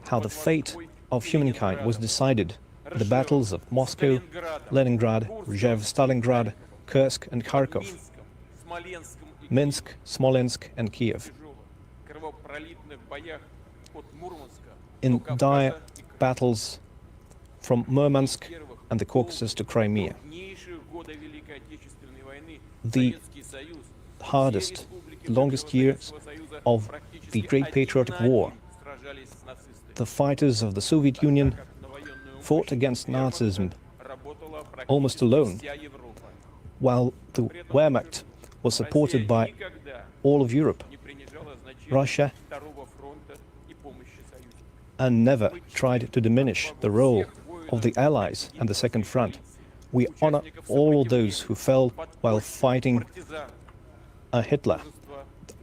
how the fate of humankind was decided in the battles of Moscow, Leningrad, Rzhev, Stalingrad, Kursk and Kharkov, Minsk, Smolensk and Kiev. In dire battles from Murmansk and the Caucasus to Crimea. The hardest, longest years of the Great Patriotic War. The fighters of the Soviet Union fought against Nazism almost alone, while the Wehrmacht was supported by all of Europe. Russia never tried to diminish the role of the Allies and the Second Front. We honor all of those who fell while fighting Hitler,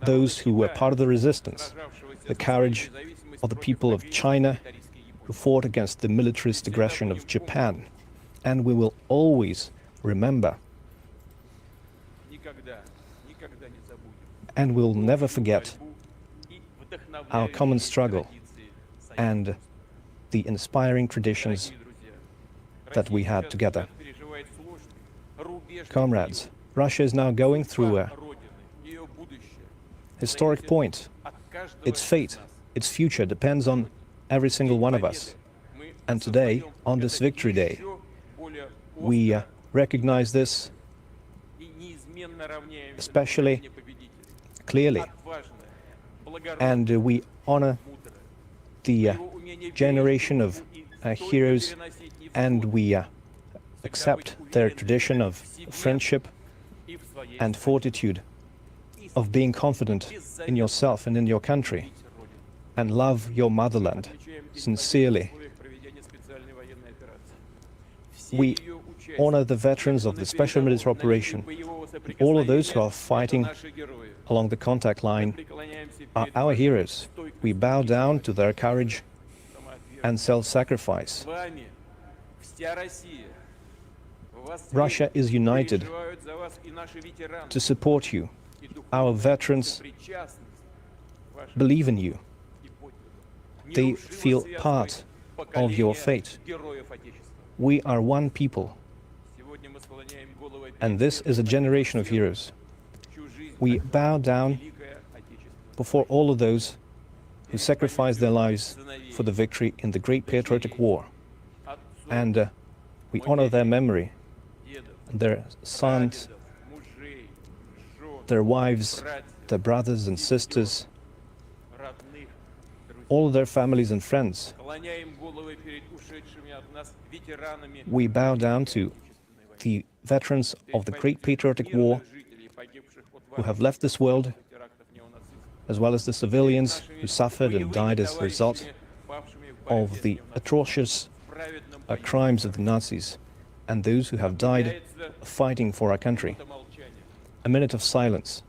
those who were part of the resistance, the courage of the people of China who fought against the militarist aggression of Japan. And we will always remember and we'll never forget our common struggle and the inspiring traditions that we had together. Comrades, Russia is now going through a historic point. Its fate, its future depends on every single one of us. And today, on this Victory Day, we recognize this especially clearly, and we honor the generation of heroes, and we accept their tradition of friendship and fortitude, of being confident in yourself and in your country, and love your motherland sincerely. We honor the veterans of the special military operation. All of those who are fighting along the contact line are our heroes. We bow down to their courage and self-sacrifice. Russia is united to support you. Our veterans believe in you. They feel part of your fate. We are one people, and this is a generation of heroes. We bow down before all of those who sacrificed their lives for the victory in the Great Patriotic War, and we honor their memory, their sons, their wives, their brothers and sisters, all of their families and friends. We bow down to the veterans of the Great Patriotic War who have left this world, as well as the civilians who suffered and died as a result of the atrocious crimes of the Nazis, and those who have died fighting for our country. A minute of silence.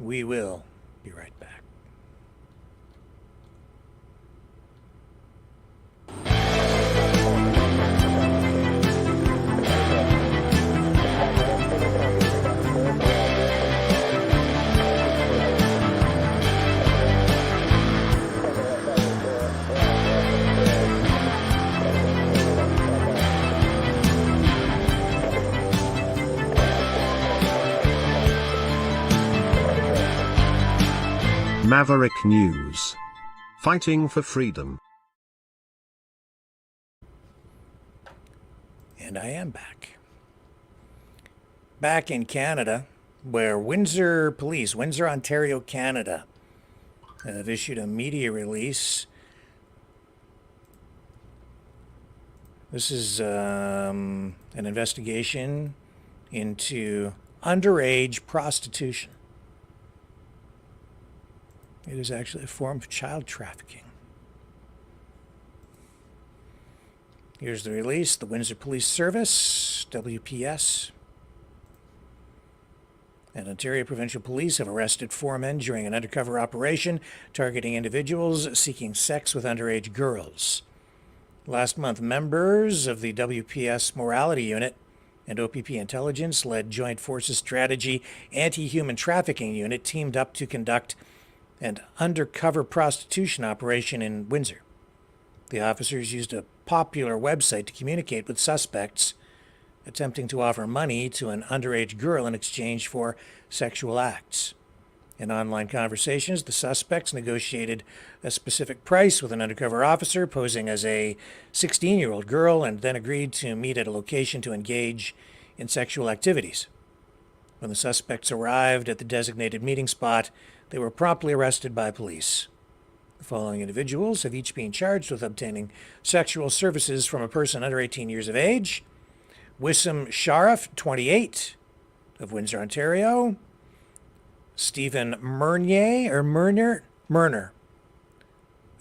We will be right back. Maverick News. Fighting for freedom. And I am back. Back in Canada, where Windsor, Ontario, Canada, have issued a media release. This is an investigation into underage prostitution. It is actually a form of child trafficking. Here's the release. The Windsor Police Service, WPS, and Ontario Provincial Police have arrested 4 men during an undercover operation targeting individuals seeking sex with underage girls. Last month, members of the WPS Morality Unit and OPP Intelligence-led Joint Forces Strategy Anti-Human Trafficking Unit teamed up to conduct an undercover prostitution operation in Windsor. The officers used a popular website to communicate with suspects attempting to offer money to an underage girl in exchange for sexual acts. In online conversations, the suspects negotiated a specific price with an undercover officer posing as a 16-year-old girl and then agreed to meet at a location to engage in sexual activities. When the suspects arrived at the designated meeting spot, they were promptly arrested by police. The following individuals have each been charged with obtaining sexual services from a person under 18 years of age: Wissam Sharif, 28, of Windsor, Ontario; Stephen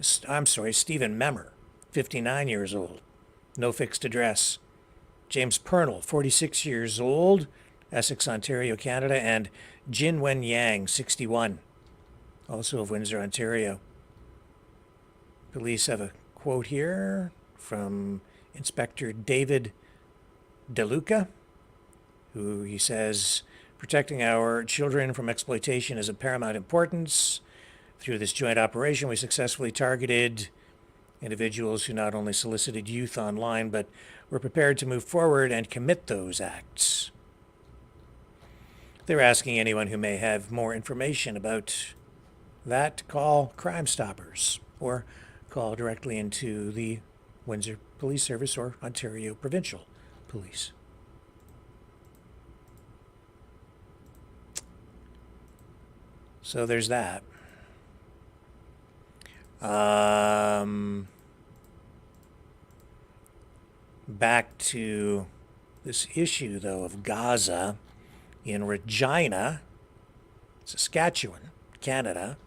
Stephen Memmer, 59 years old, no fixed address; James Pernell, 46 years old, Essex, Ontario, Canada; and Jin Wen Yang, 61, also of Windsor, Ontario. Police have a quote here from Inspector David DeLuca, who he says, "Protecting our children from exploitation is of paramount importance. Through this joint operation, we successfully targeted individuals who not only solicited youth online, but were prepared to move forward and commit those acts." They're asking anyone who may have more information about that to call Crime Stoppers or call directly into the Windsor Police Service or Ontario Provincial Police. So there's that. Back to this issue, though, of Gaza. In Regina, Saskatchewan, Canada,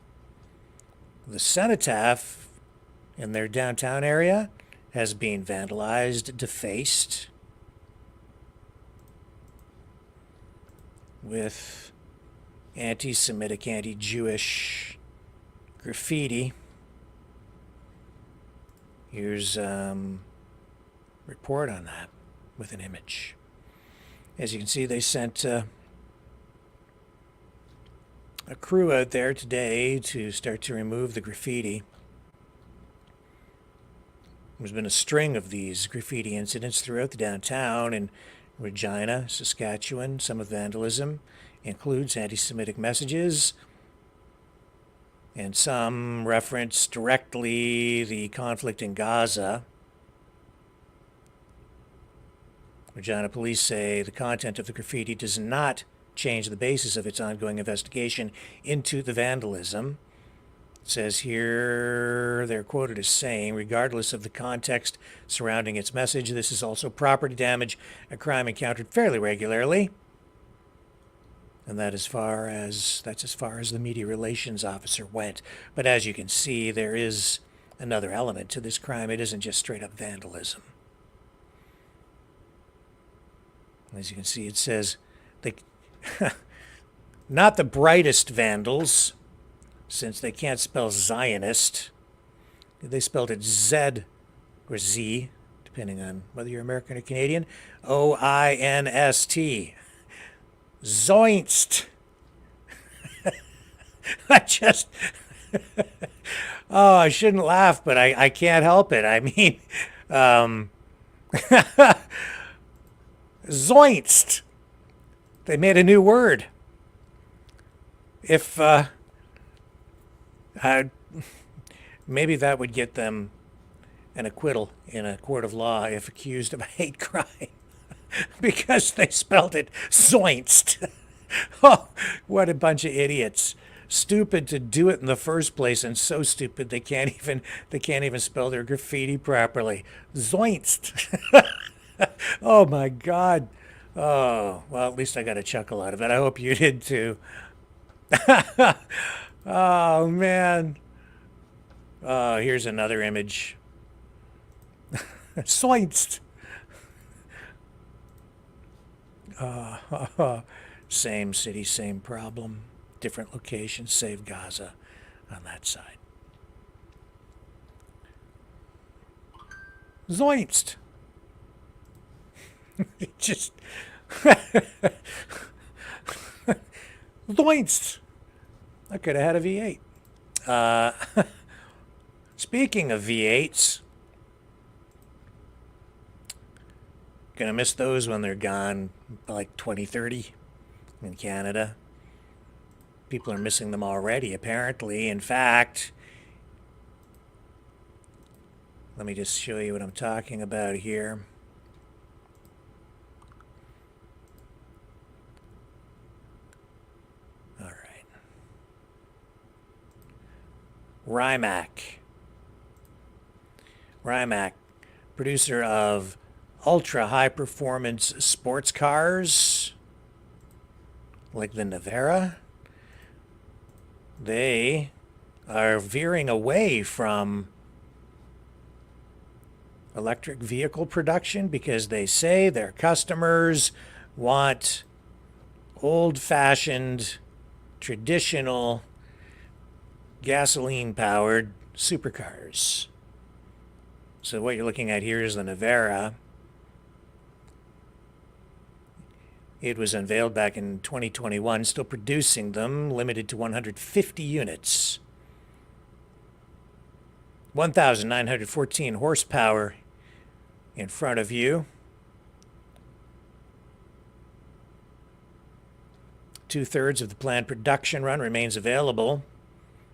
the cenotaph in their downtown area has been vandalized, defaced, with anti-Semitic, anti-Jewish graffiti. Here's a report on that with an image. As you can see, they sent a crew out there today to start to remove the graffiti. There's been a string of these graffiti incidents throughout the downtown in Regina, Saskatchewan. Some of the vandalism includes anti-Semitic messages, and some reference directly the conflict in Gaza. Regina police say the content of the graffiti does not change the basis of its ongoing investigation into the vandalism. It says here, they're quoted as saying, regardless of the context surrounding its message, this is also property damage, a crime encountered fairly regularly. And that's as far as the media relations officer went. But as you can see, there is another element to this crime. It isn't just straight up vandalism. As you can see, it says they not the brightest vandals, since they can't spell Zionist. They spelled it Z or Z, depending on whether you're American or Canadian. O-I-N-S-T. Zoinst. I shouldn't laugh, but I can't help it. I mean, zoinst. They made a new word. If maybe that would get them an acquittal in a court of law if accused of a hate crime, because they spelled it zoinst. Oh, what a bunch of idiots! Stupid to do it in the first place, and so stupid they can't even spell their graffiti properly. Zoinst. Oh my God. Oh, well, at least I got a chuckle out of it. I hope you did too. Oh, man. Oh, here's another image. Soinst. Same city, same problem. Different location, save Gaza on that side. Zoinst. Just. Zoinst. I could have had a V8. Speaking of V8s, gonna miss those when they're gone, like 2030 in Canada. People are missing them already, apparently. In fact, let me just show you what I'm talking about here. All right. Rimac, producer of ultra high performance sports cars like the Navara. They are veering away from electric vehicle production because they say their customers want old-fashioned, traditional, gasoline-powered supercars. So what you're looking at here is the Navara. It was unveiled back in 2021, still producing them, limited to 150 units. 1,914 horsepower in front of you. 2/3 of the planned production run remains available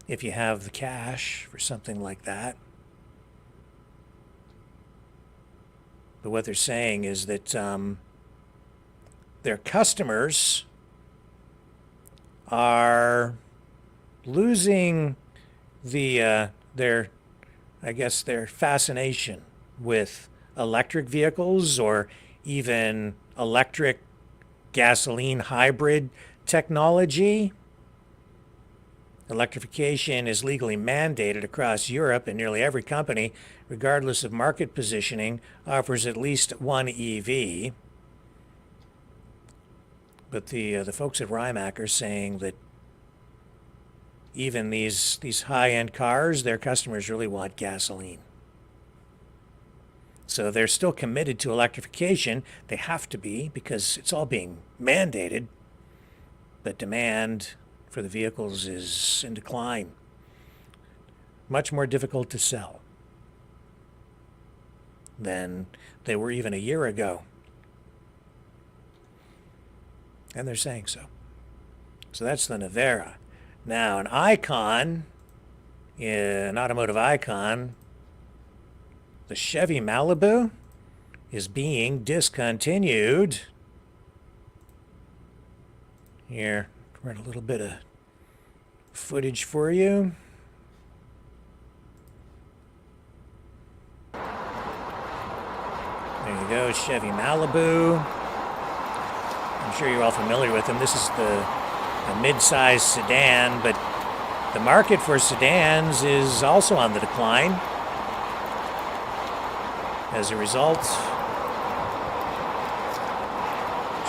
if you have the cash for something like that. But what they're saying is that their customers are losing their fascination with electric vehicles or even electric gasoline hybrid technology. Electrification is legally mandated across Europe, and nearly every company, regardless of market positioning, offers at least one EV. But the folks at Rimac are saying that even these high-end cars, their customers really want gasoline. So they're still committed to electrification. They have to be because it's all being mandated. But demand for the vehicles is in decline. Much more difficult to sell than they were even a year ago. And they're saying so. So that's the Navara. Now, an icon, an automotive icon, the Chevy Malibu is being discontinued. Here, run a little bit of footage for you. There you go, Chevy Malibu. I'm sure you're all familiar with them. This is a mid-size sedan, but the market for sedans is also on the decline. As a result,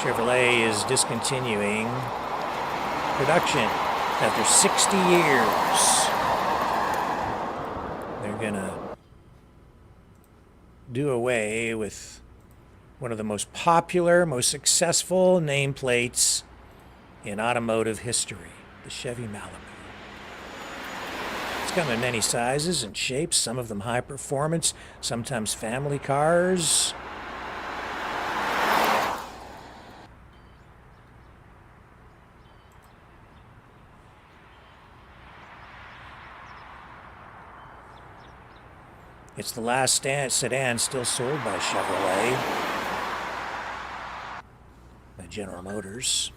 Chevrolet is discontinuing production after 60 years. They're gonna do away with one of the most popular, most successful nameplates in automotive history, the Chevy Malibu. It's come in many sizes and shapes, some of them high performance, sometimes family cars. It's the last sedan still sold by Chevrolet, by General Motors.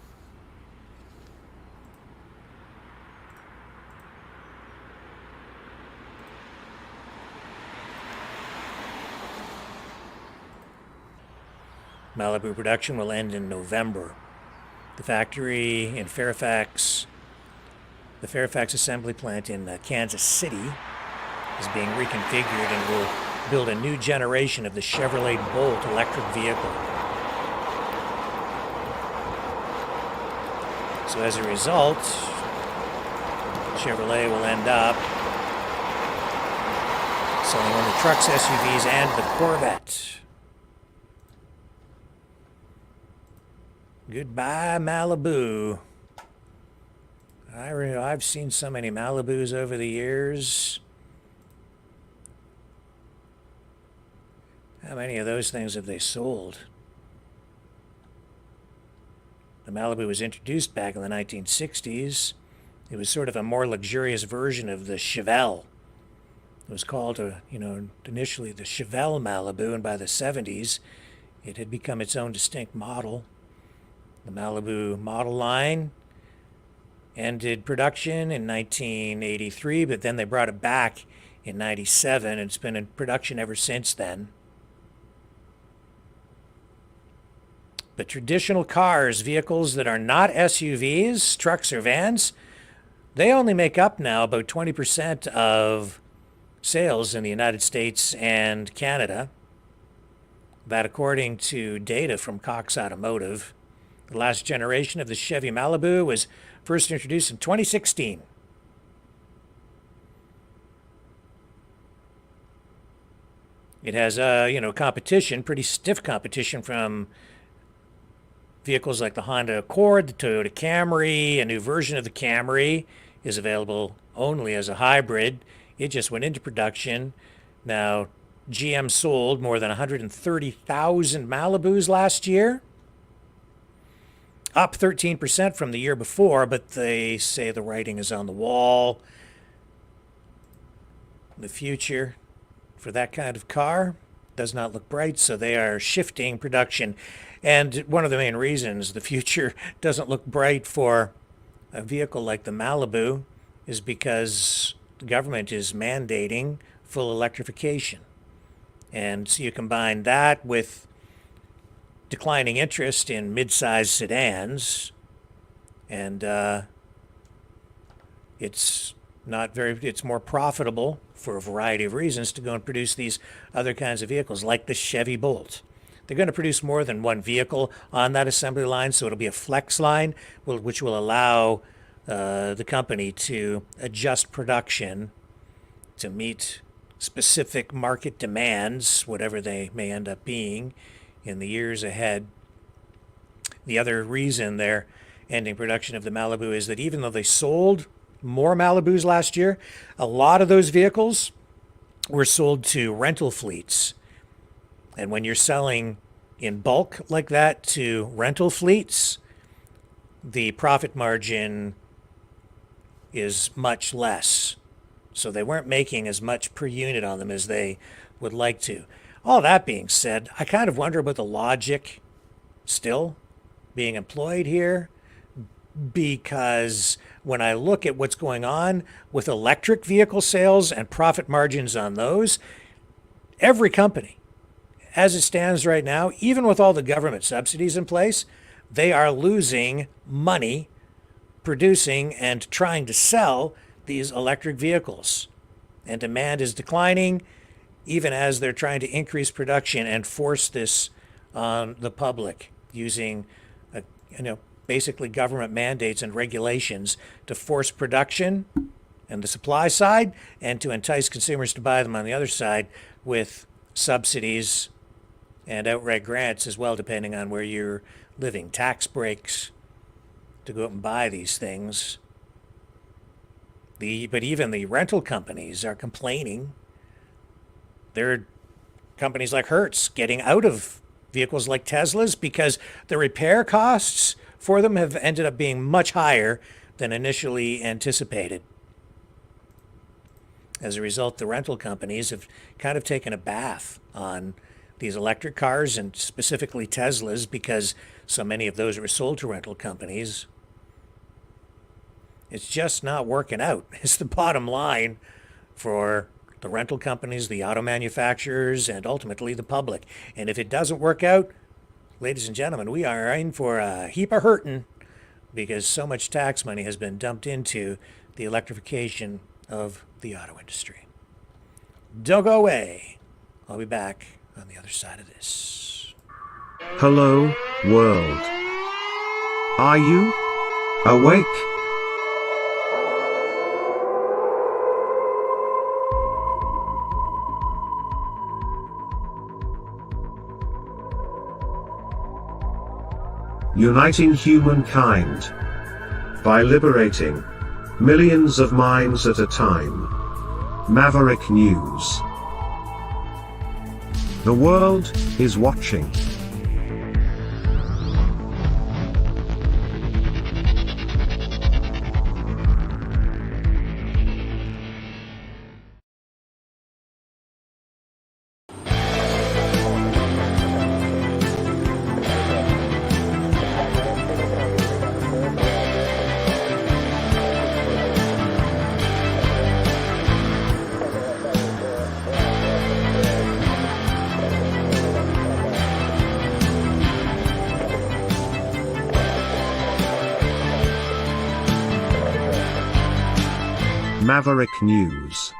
Malibu production will end in November. The factory in Fairfax, The Fairfax assembly plant in Kansas City is being reconfigured and will build a new generation of the Chevrolet Bolt electric vehicle. So as a result, Chevrolet will end up selling only trucks, SUVs, and the Corvette. Goodbye, Malibu. I've seen so many Malibus over the years. How many of those things have they sold? The Malibu was introduced back in the 1960s. It was sort of a more luxurious version of the Chevelle. It was called, initially the Chevelle Malibu, and by the 70s, it had become its own distinct model. The Malibu model line ended production in 1983, but then they brought it back in 97, and it's been in production ever since then. But traditional cars, vehicles that are not SUVs, trucks or vans, they only make up now about 20% of sales in the United States and Canada. That according to data from Cox Automotive. The last generation of the Chevy Malibu was first introduced in 2016. It has, competition, pretty stiff competition from vehicles like the Honda Accord, the Toyota Camry. A new version of the Camry is available only as a hybrid. It just went into production. Now, GM sold more than 130,000 Malibus last year, up 13% from the year before, but they say the writing is on the wall. The future for that kind of car does not look bright, so they are shifting production. And one of the main reasons the future doesn't look bright for a vehicle like the Malibu is because the government is mandating full electrification. And so you combine that with declining interest in mid-sized sedans, and it's more profitable for a variety of reasons to go and produce these other kinds of vehicles, like the Chevy Bolt. They're going to produce more than one vehicle on that assembly line, so it'll be a flex line, which will allow the company to adjust production to meet specific market demands, whatever they may end up being in the years ahead. The other reason they're ending production of the Malibu is that even though they sold more Malibus last year, a lot of those vehicles were sold to rental fleets. And when you're selling in bulk like that to rental fleets, the profit margin is much less. So they weren't making as much per unit on them as they would like to. All that being said, I kind of wonder about the logic still being employed here, because when I look at what's going on with electric vehicle sales and profit margins on those, every company, as it stands right now, even with all the government subsidies in place, they are losing money producing and trying to sell these electric vehicles. And demand is declining, even as they're trying to increase production and force this on the public using, basically government mandates and regulations to force production and the supply side, and to entice consumers to buy them on the other side with subsidies and outright grants as well, depending on where you're living. Tax breaks to go out and buy these things. But even the rental companies are complaining. There are companies like Hertz getting out of vehicles like Teslas because the repair costs for them have ended up being much higher than initially anticipated. As a result, the rental companies have kind of taken a bath on these electric cars, and specifically Teslas, because so many of those were sold to rental companies. It's just not working out. It's the bottom line for the rental companies, the auto manufacturers, and ultimately the public. And if it doesn't work out, ladies and gentlemen, we are in for a heap of hurting, because so much tax money has been dumped into the electrification of the auto industry. Don't go away. I'll be back on the other side of this. Hello, world. Are you awake? Uniting humankind by liberating millions of minds at a time. Maverick News. The world is watching. Maverick News.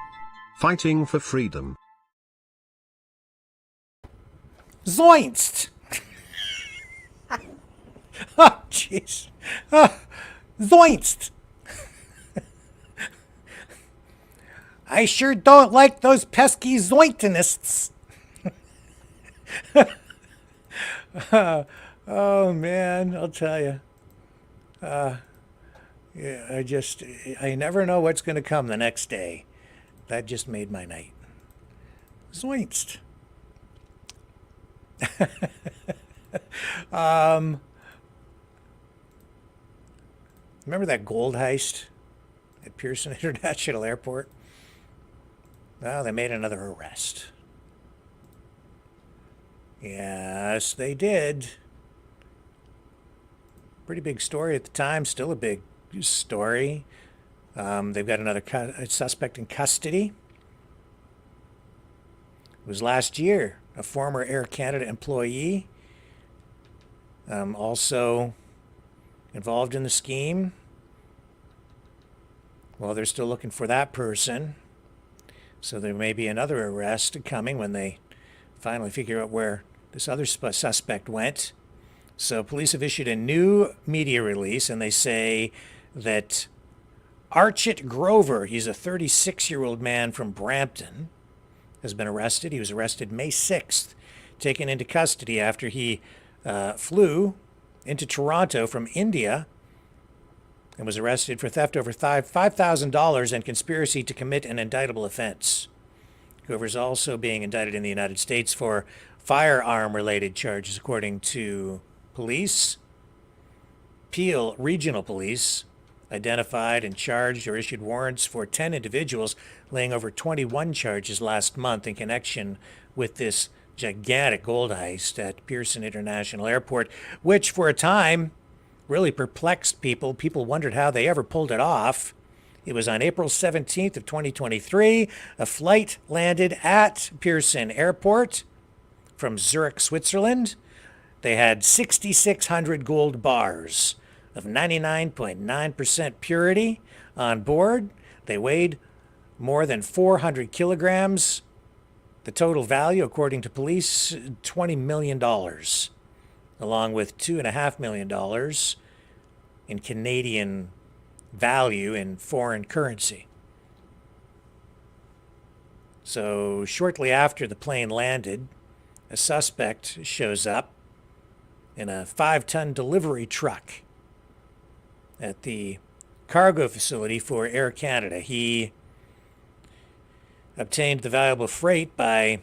Fighting for freedom. Zoinst! Oh, jeez. Zoinst! I sure don't like those pesky zointinists. Oh, man, I'll tell you. Yeah, I never know what's going to come the next day. That just made my night. Zoinst. Remember that gold heist at Pearson International Airport? Well, they made another arrest. Yes, they did. Pretty big story at the time, still a big story. They've got another suspect in custody. It was last year, a former Air Canada employee, also involved in the scheme. Well, they're still looking for that person. So there may be another arrest coming when they finally figure out where this other suspect went. So police have issued a new media release, and they say that Archit Grover, he's a 36-year-old man from Brampton, has been arrested. He was arrested May 6th, taken into custody after he flew into Toronto from India and was arrested for theft over $5,000 and conspiracy to commit an indictable offense. Grover is also being indicted in the United States for firearm-related charges, according to police. Peel Regional Police identified and charged or issued warrants for 10 individuals, laying over 21 charges last month in connection with this gigantic gold heist at Pearson International Airport, which for a time really perplexed people. People wondered how they ever pulled it off. It was on April 17th of 2023. A flight landed at Pearson Airport from Zurich, Switzerland. They had 6,600 gold bars of 99.9% purity on board. They weighed more than 400 kilograms. The total value, according to police, $20 million, along with $2.5 million in Canadian value in foreign currency. So shortly after the plane landed, a suspect shows up in a 5-ton delivery truck at the cargo facility for Air Canada. He obtained the valuable freight by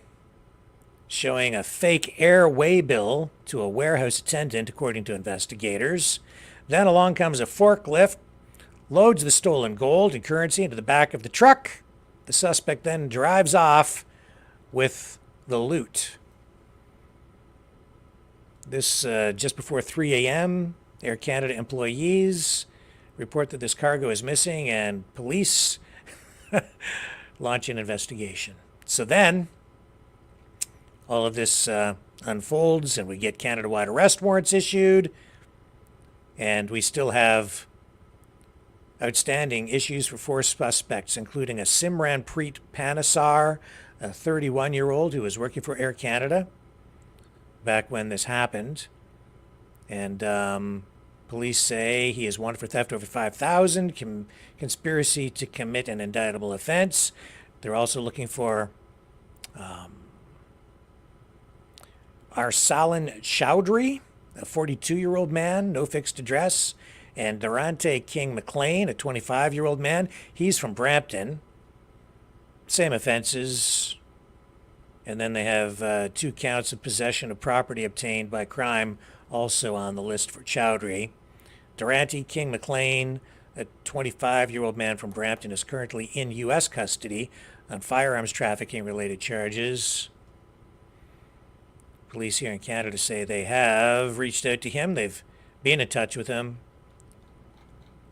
showing a fake air waybill to a warehouse attendant, according to investigators. Then along comes a forklift, loads the stolen gold and currency into the back of the truck. The suspect then drives off with the loot. This just before 3 a.m., Air Canada employees report that this cargo is missing, and police launch an investigation. So then, all of this unfolds, and we get Canada-wide arrest warrants issued, and we still have outstanding issues for 4 suspects, including a Simranpreet Panesar, a 31-year-old who was working for Air Canada back when this happened. And police say he is wanted for theft over $5,000, conspiracy to commit an indictable offense. They're also looking for Arsalan Chowdhury, a 42-year-old man, no fixed address, and Durante King McLean, a 25-year-old man. He's from Brampton. Same offenses. And then they have 2 counts of possession of property obtained by crime also on the list for Chowdhury. Durante King McLean, a 25-year-old man from Brampton, is currently in U.S. custody on firearms trafficking-related charges. Police here in Canada say they have reached out to him. They've been in touch with him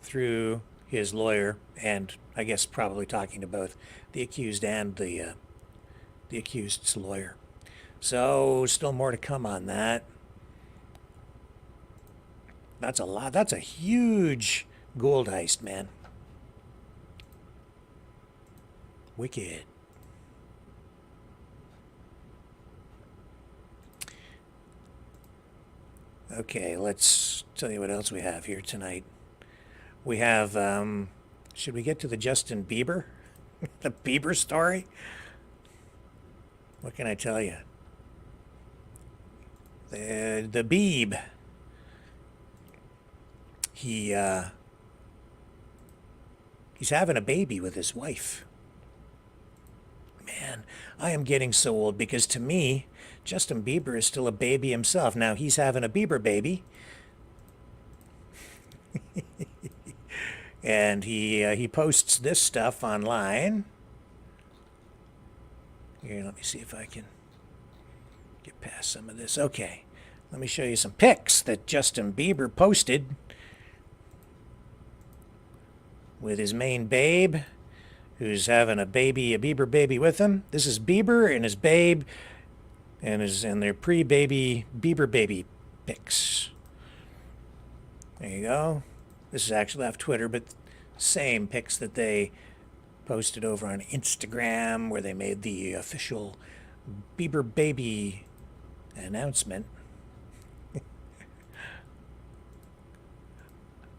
through his lawyer, and I guess probably talking to both the accused and the accused's lawyer. So still more to come on that. That's a lot. That's a huge gold heist, man. Wicked. Okay, let's tell you what else we have here tonight. We have, should we get to the Justin Bieber? The Bieber story? What can I tell you? The Beeb. He's having a baby with his wife. Man, I am getting so old because to me, Justin Bieber is still a baby himself. Now he's having a Bieber baby. And he posts this stuff online. Here, let me see if I can get past some of this. Okay, let me show you some pics that Justin Bieber posted with his main babe, who's having a baby, a Bieber baby with him. This is Bieber and his babe, and their pre-baby Bieber baby pics. There you go. This is actually off Twitter, but same pics that they posted over on Instagram, where they made the official Bieber baby announcement.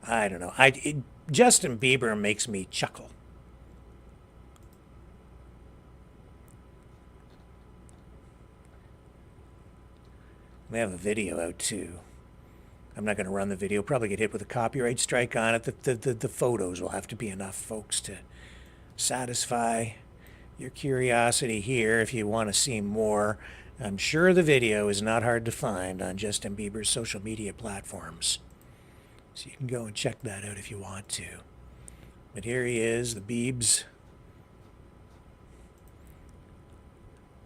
I don't know. Justin Bieber makes me chuckle. We have a video out too. I'm not going to run the video. Probably get hit with a copyright strike on it. The photos will have to be enough, folks, to satisfy your curiosity here if you want to see more. I'm sure the video is not hard to find on Justin Bieber's social media platforms. So you can go and check that out if you want to. But here he is, the Biebs.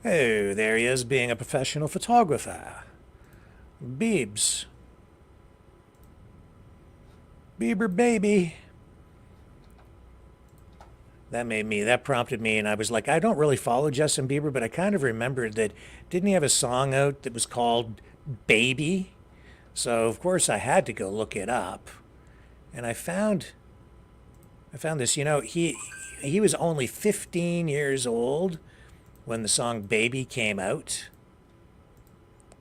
Oh, there he is being a professional photographer. Biebs. Bieber baby. That prompted me, and I was like, I don't really follow Justin Bieber, but I kind of remembered that, didn't he have a song out that was called Baby? So, of course, I had to go look it up. And I found this, he was only 15 years old when the song Baby came out.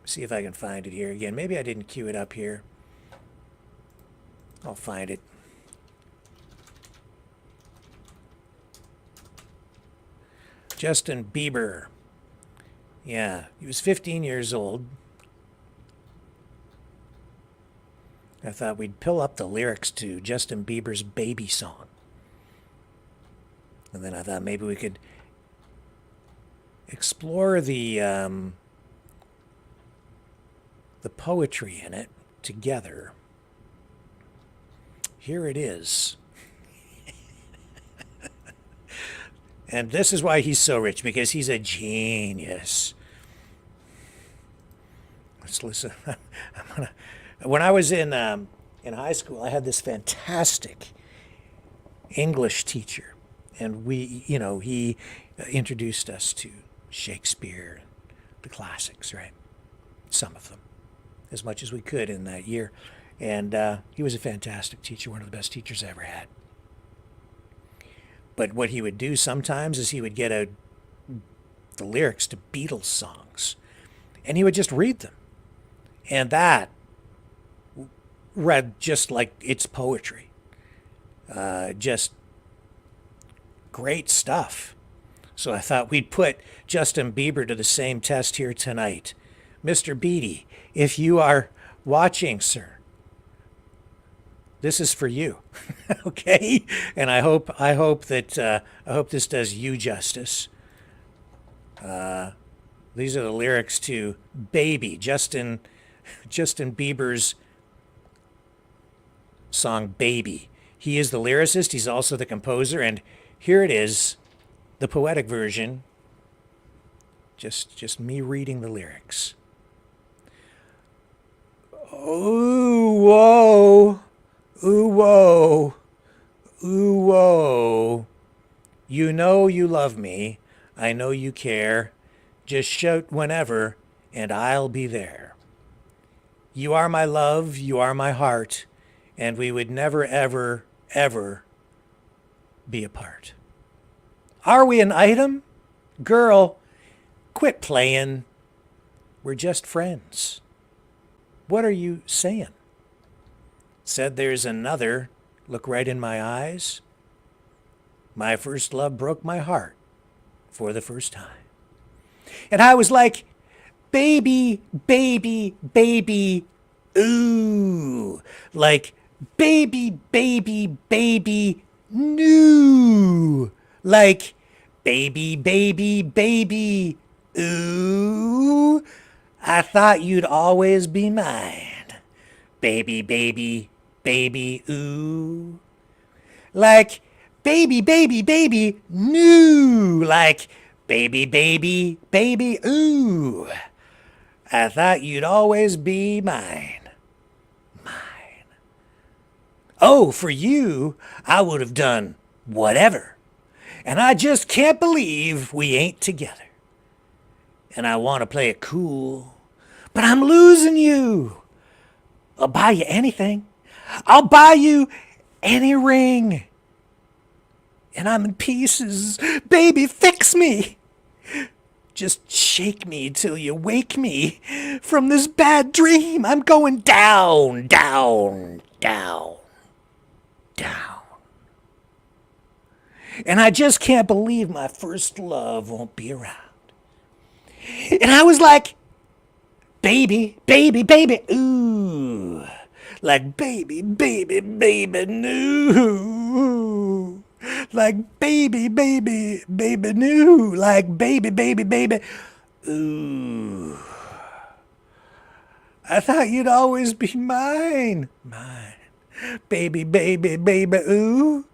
See if I can find it here again. Maybe I didn't cue it up here. I'll find it. Justin Bieber. Yeah, he was 15 years old. I thought we'd pull up the lyrics to Justin Bieber's Baby song. And then I thought maybe we could explore the poetry in it together. Here it is. And this is why he's so rich, because he's a genius. Let's listen. When I was in high school, I had this fantastic English teacher, and he introduced us to Shakespeare, the classics, right? Some of them, as much as we could in that year. And he was a fantastic teacher, one of the best teachers I ever had. But what he would do sometimes is he would get out the lyrics to Beatles songs, and he would just read them. And that read just like it's poetry. Just great stuff. So I thought we'd put Justin Bieber to the same test here tonight. Mr. Beatty, if you are watching, sir, this is for you. Okay? And I hope this does you justice. These are the lyrics to Baby, Justin Bieber's song Baby. He is the lyricist, he's also the composer, and here it is, the poetic version. Just me reading the lyrics. Ooh, whoa. Ooh, whoa. Ooh, whoa. You know you love me. I know you care. Just shout whenever, and I'll be there. You are my love, you are my heart, and we would never, ever, ever be apart. Are we an item? Girl, quit playing. We're just friends. What are you saying? Said there's another. Look right in my eyes. My first love broke my heart for the first time. And I was like, baby, baby, baby, ooh. Like, baby, baby, baby, new. Like, baby, baby, baby, ooh. I thought you'd always be mine. Baby, baby, baby, ooh. Like, baby, baby, baby, new. Like, baby, baby, baby, ooh. I thought you'd always be mine. Mine. Oh, for you, I would have done whatever. And I just can't believe we ain't together. And I want to play it cool, but I'm losing you. I'll buy you anything. I'll buy you any ring. And I'm in pieces. Baby, fix me. Just shake me till you wake me from this bad dream. I'm going down, down, down, down. And I just can't believe my first love won't be around. And I was like, baby, baby, baby, ooh. Like, baby, baby, baby, new. Like, baby, baby, baby, new. Like, baby, baby, baby, ooh. I thought you'd always be mine. Mine. Baby, baby, baby, ooh.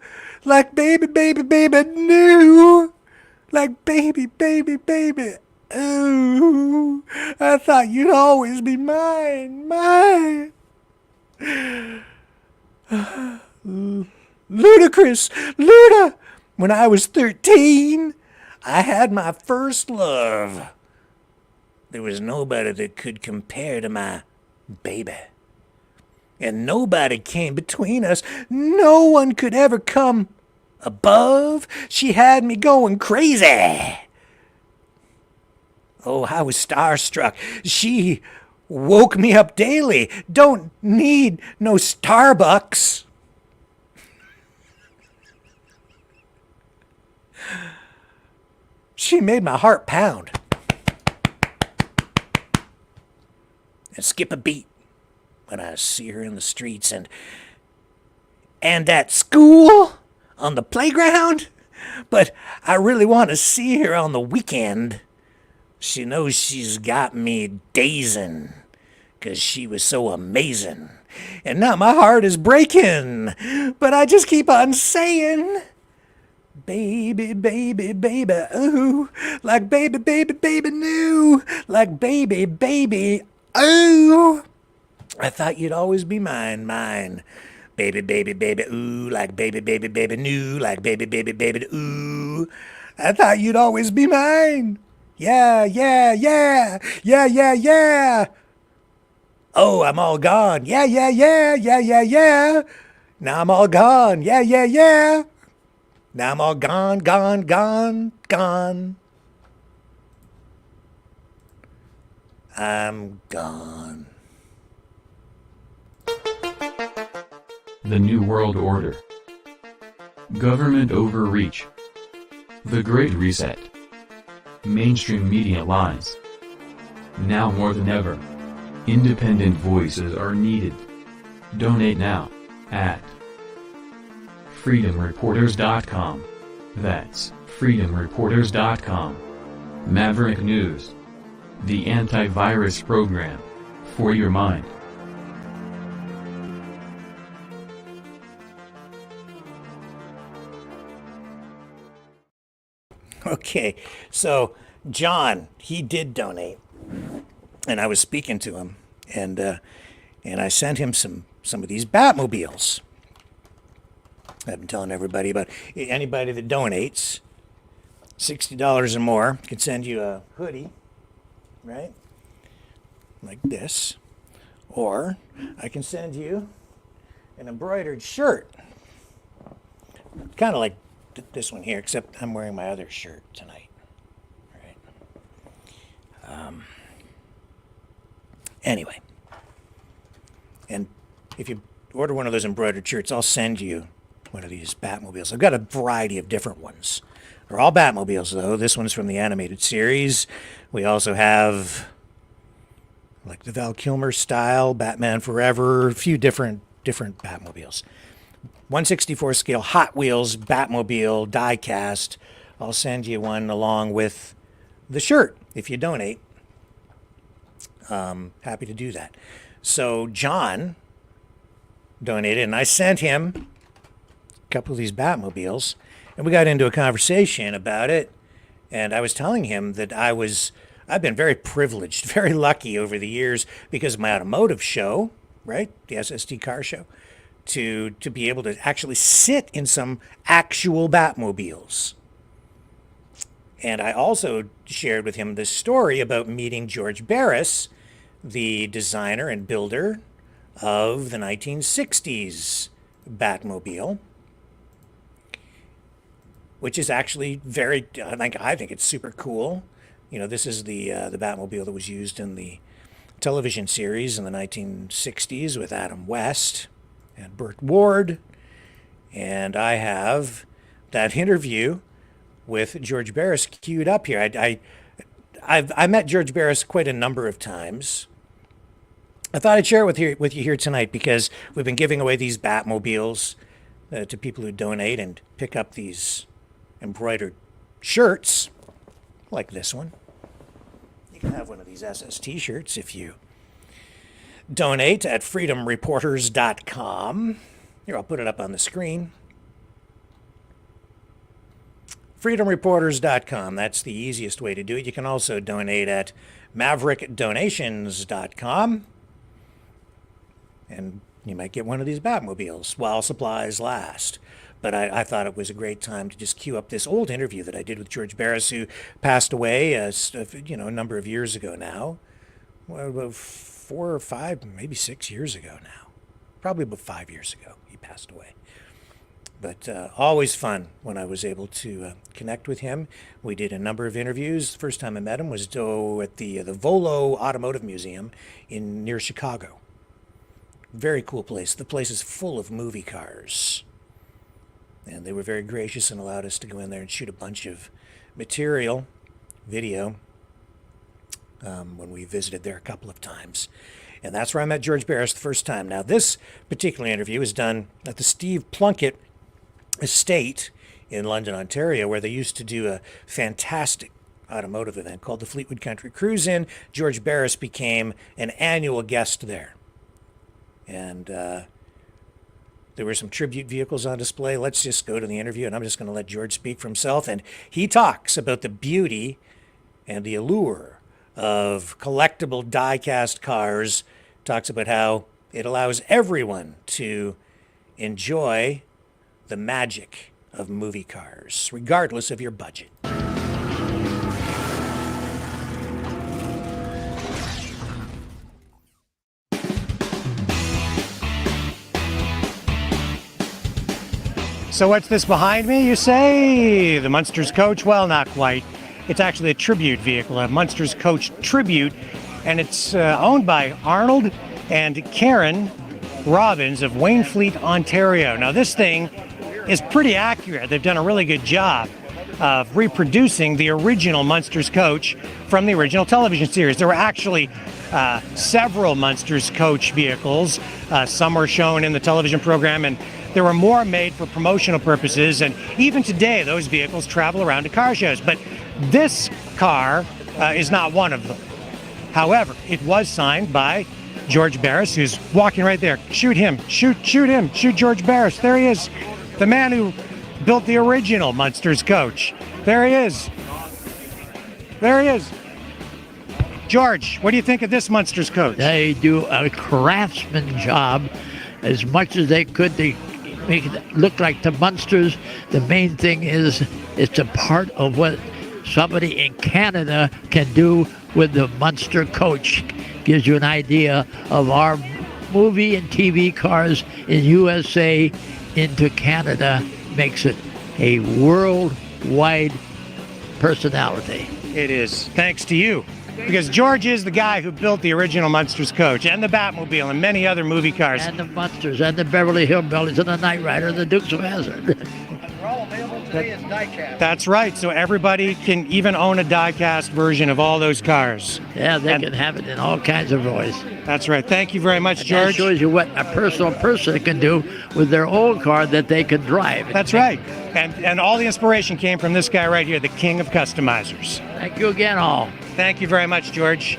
Like, baby, baby, baby, new. Like, baby, baby, baby, ooh. I thought you'd always be mine. Mine. Ludicrous. Luda. When I was 13, I had my first love. There was nobody that could compare to my baby. And nobody came between us. No one could ever come above. She had me going crazy. Oh, I was starstruck. She woke me up daily. Don't need no Starbucks. She made my heart pound and skip a beat when I see her in the streets and at school on the playground. But I really want to see her on the weekend. She knows she's got me dazing, 'cause she was so amazing. And now my heart is breaking, but I just keep on saying, baby, baby, baby, ooh. Like, baby, baby, baby, new. Like, baby, baby, ooh. I thought you'd always be mine, mine. Baby, baby, baby, ooh. Like, baby, baby, baby, new. Like, baby, baby, baby, ooh. I thought you'd always be mine. Yeah, yeah, yeah, yeah, yeah, yeah. Oh, I'm all gone. Yeah, yeah, yeah, yeah, yeah, yeah. Now I'm all gone. Yeah, yeah, yeah. Now I'm all gone, gone, gone, gone. I'm gone. The New World Order. Government overreach. The Great Reset. Mainstream media lies. Now more than ever, independent voices are needed. Donate now, at freedomreporters.com. That's freedomreporters.com. Maverick News. The antivirus program. For your mind. Okay, so John, he did donate, and I was speaking to him, and I sent him some of these Batmobiles. I've been telling everybody about anybody that donates $60 or more can send you a hoodie, right? Like this, or I can send you an embroidered shirt, kind of like this one here, except I'm wearing my other shirt tonight. Right. Anyway, and if you order one of those embroidered shirts, I'll send you one of these Batmobiles. I've got a variety of different ones. They're all Batmobiles, though. This one's from the animated series. We also have, like, the Val Kilmer style, Batman Forever, a few different Batmobiles. 1/64 scale Hot Wheels Batmobile die cast. I'll send you one along with the shirt if you donate. Happy to do that. So John donated, and I sent him a couple of these Batmobiles, and we got into a conversation about it. And I was telling him that I've been very privileged, very lucky over the years because of my automotive show, right? The SST car show. To be able to actually sit in some actual Batmobiles. And I also shared with him this story about meeting George Barris, the designer and builder of the 1960s Batmobile, which is actually very, I think it's super cool. You know, this is the Batmobile that was used in the television series in the 1960s with Adam West and Burt Ward, and I have that interview with George Barris queued up here. I met George Barris quite a number of times. I thought I'd share it with you here tonight because we've been giving away these Batmobiles to people who donate and pick up these embroidered shirts, like this one. You can have one of these SST shirts if you donate at freedomreporters.com. Here, I'll put it up on the screen. freedomreporters.com. That's the easiest way to do it. You can also donate at maverickdonations.com. And you might get one of these Batmobiles while supplies last. But I thought it was a great time to just cue up this old interview that I did with George Barris, who passed away a number of years ago now. Well, about 4 or 5, maybe 6 years ago now. Probably about 5 years ago he passed away. But always fun when I was able to connect with him. We did a number of interviews. The first time I met him was at the Volo Automotive Museum near Chicago. Very cool place. The place is full of movie cars. And they were very gracious and allowed us to go in there and shoot a bunch of material, video, when we visited there a couple of times. And that's where I met George Barris the first time. Now, this particular interview was done at the Steve Plunkett Estate in London, Ontario, where they used to do a fantastic automotive event called the Fleetwood Country Cruise-In. George Barris became an annual guest there. And there were some tribute vehicles on display. Let's just go to the interview, and I'm just going to let George speak for himself. And he talks about the beauty and the allure of collectible die-cast cars, talks about how it allows everyone to enjoy the magic of movie cars, regardless of your budget. So what's this behind me, you say? The Munsters coach? Well, not quite. It's actually a tribute vehicle, a Munsters coach tribute, and it's owned by Arnold and Karen Robbins of Wainfleet, Ontario. Now, this thing is pretty accurate. They've done a really good job of reproducing the original Munsters coach from the original television series. There were actually several Munsters coach vehicles. Some were shown in the television program, and there were more made for promotional purposes. And even today, those vehicles travel around to car shows. But this car is not one of them. However, it was signed by George Barris, who's walking right there. Shoot him, shoot him, shoot George Barris. There he is, the man who built the original Munsters coach. There he is. There he is. George, what do you think of this Munsters coach? They do a craftsman job as much as they could to make it look like the Munsters. The main thing is it's a part of what somebody in Canada can do with the Munster coach. Gives you an idea of our movie and TV cars in USA into Canada. Makes it a worldwide personality. It is, thanks to you. Because George is the guy who built the original Munsters coach and the Batmobile and many other movie cars. And the Munsters and the Beverly Hillbillies and the Knight Rider and the Dukes of Hazzard. They're all available today as diecast. That's right, so everybody can even own a diecast version of all those cars. Yeah, they can have it in all kinds of voice. That's right. Thank you very much, And George. that shows you what a personal person can do with their own car that they can drive. That's right. And all the inspiration came from this guy right here, the king of customizers. Thank you again, all. Thank you very much, George.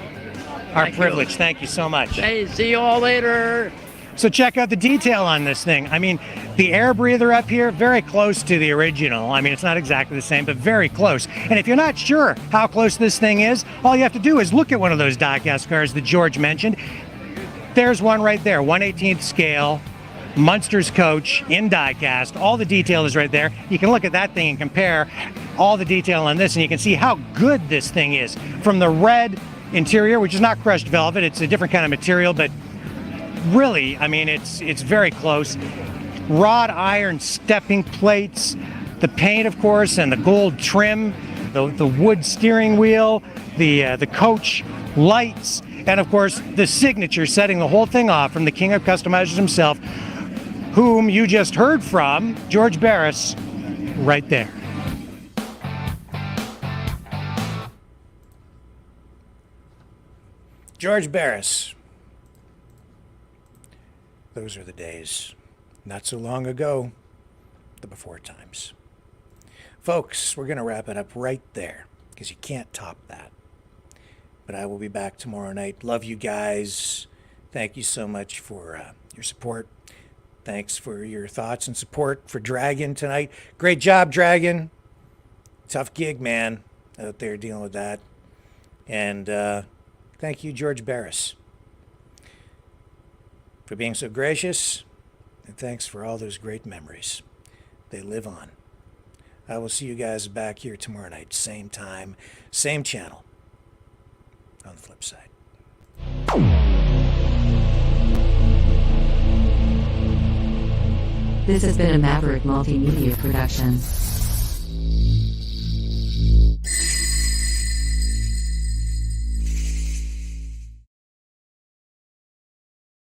Our privilege. Thank you so much. Hey, see you all later. So check out the detail on this thing. I mean, the air breather up here, very close to the original. I mean, it's not exactly the same, but very close. And if you're not sure how close this thing is, all you have to do is look at one of those diecast cars that George mentioned. There's one right there, 1/18th scale, Munsters coach in diecast. All the detail is right there. You can look at that thing and compare all the detail on this, and you can see how good this thing is. From the red interior, which is not crushed velvet, it's a different kind of material, but really, I mean, it's very close. Wrought iron stepping plates, the paint, of course, and the gold trim, the wood steering wheel, the coach lights, and of course, the signature setting the whole thing off from the king of customizers himself, whom you just heard from, George Barris, right there. George Barris. Those are the days, not so long ago, the before times. Folks, we're going to wrap it up right there, because you can't top that. But I will be back tomorrow night. Love you guys. Thank you so much for your support. Thanks for your thoughts and support for Dragon tonight. Great job, Dragon. Tough gig, man, out there dealing with that. And thank you, George Barris, for being so gracious. And thanks for all those great memories. They live on. I will see you guys back here tomorrow night. Same time, same channel. On the flip side. This has been a Maverick Multimedia production.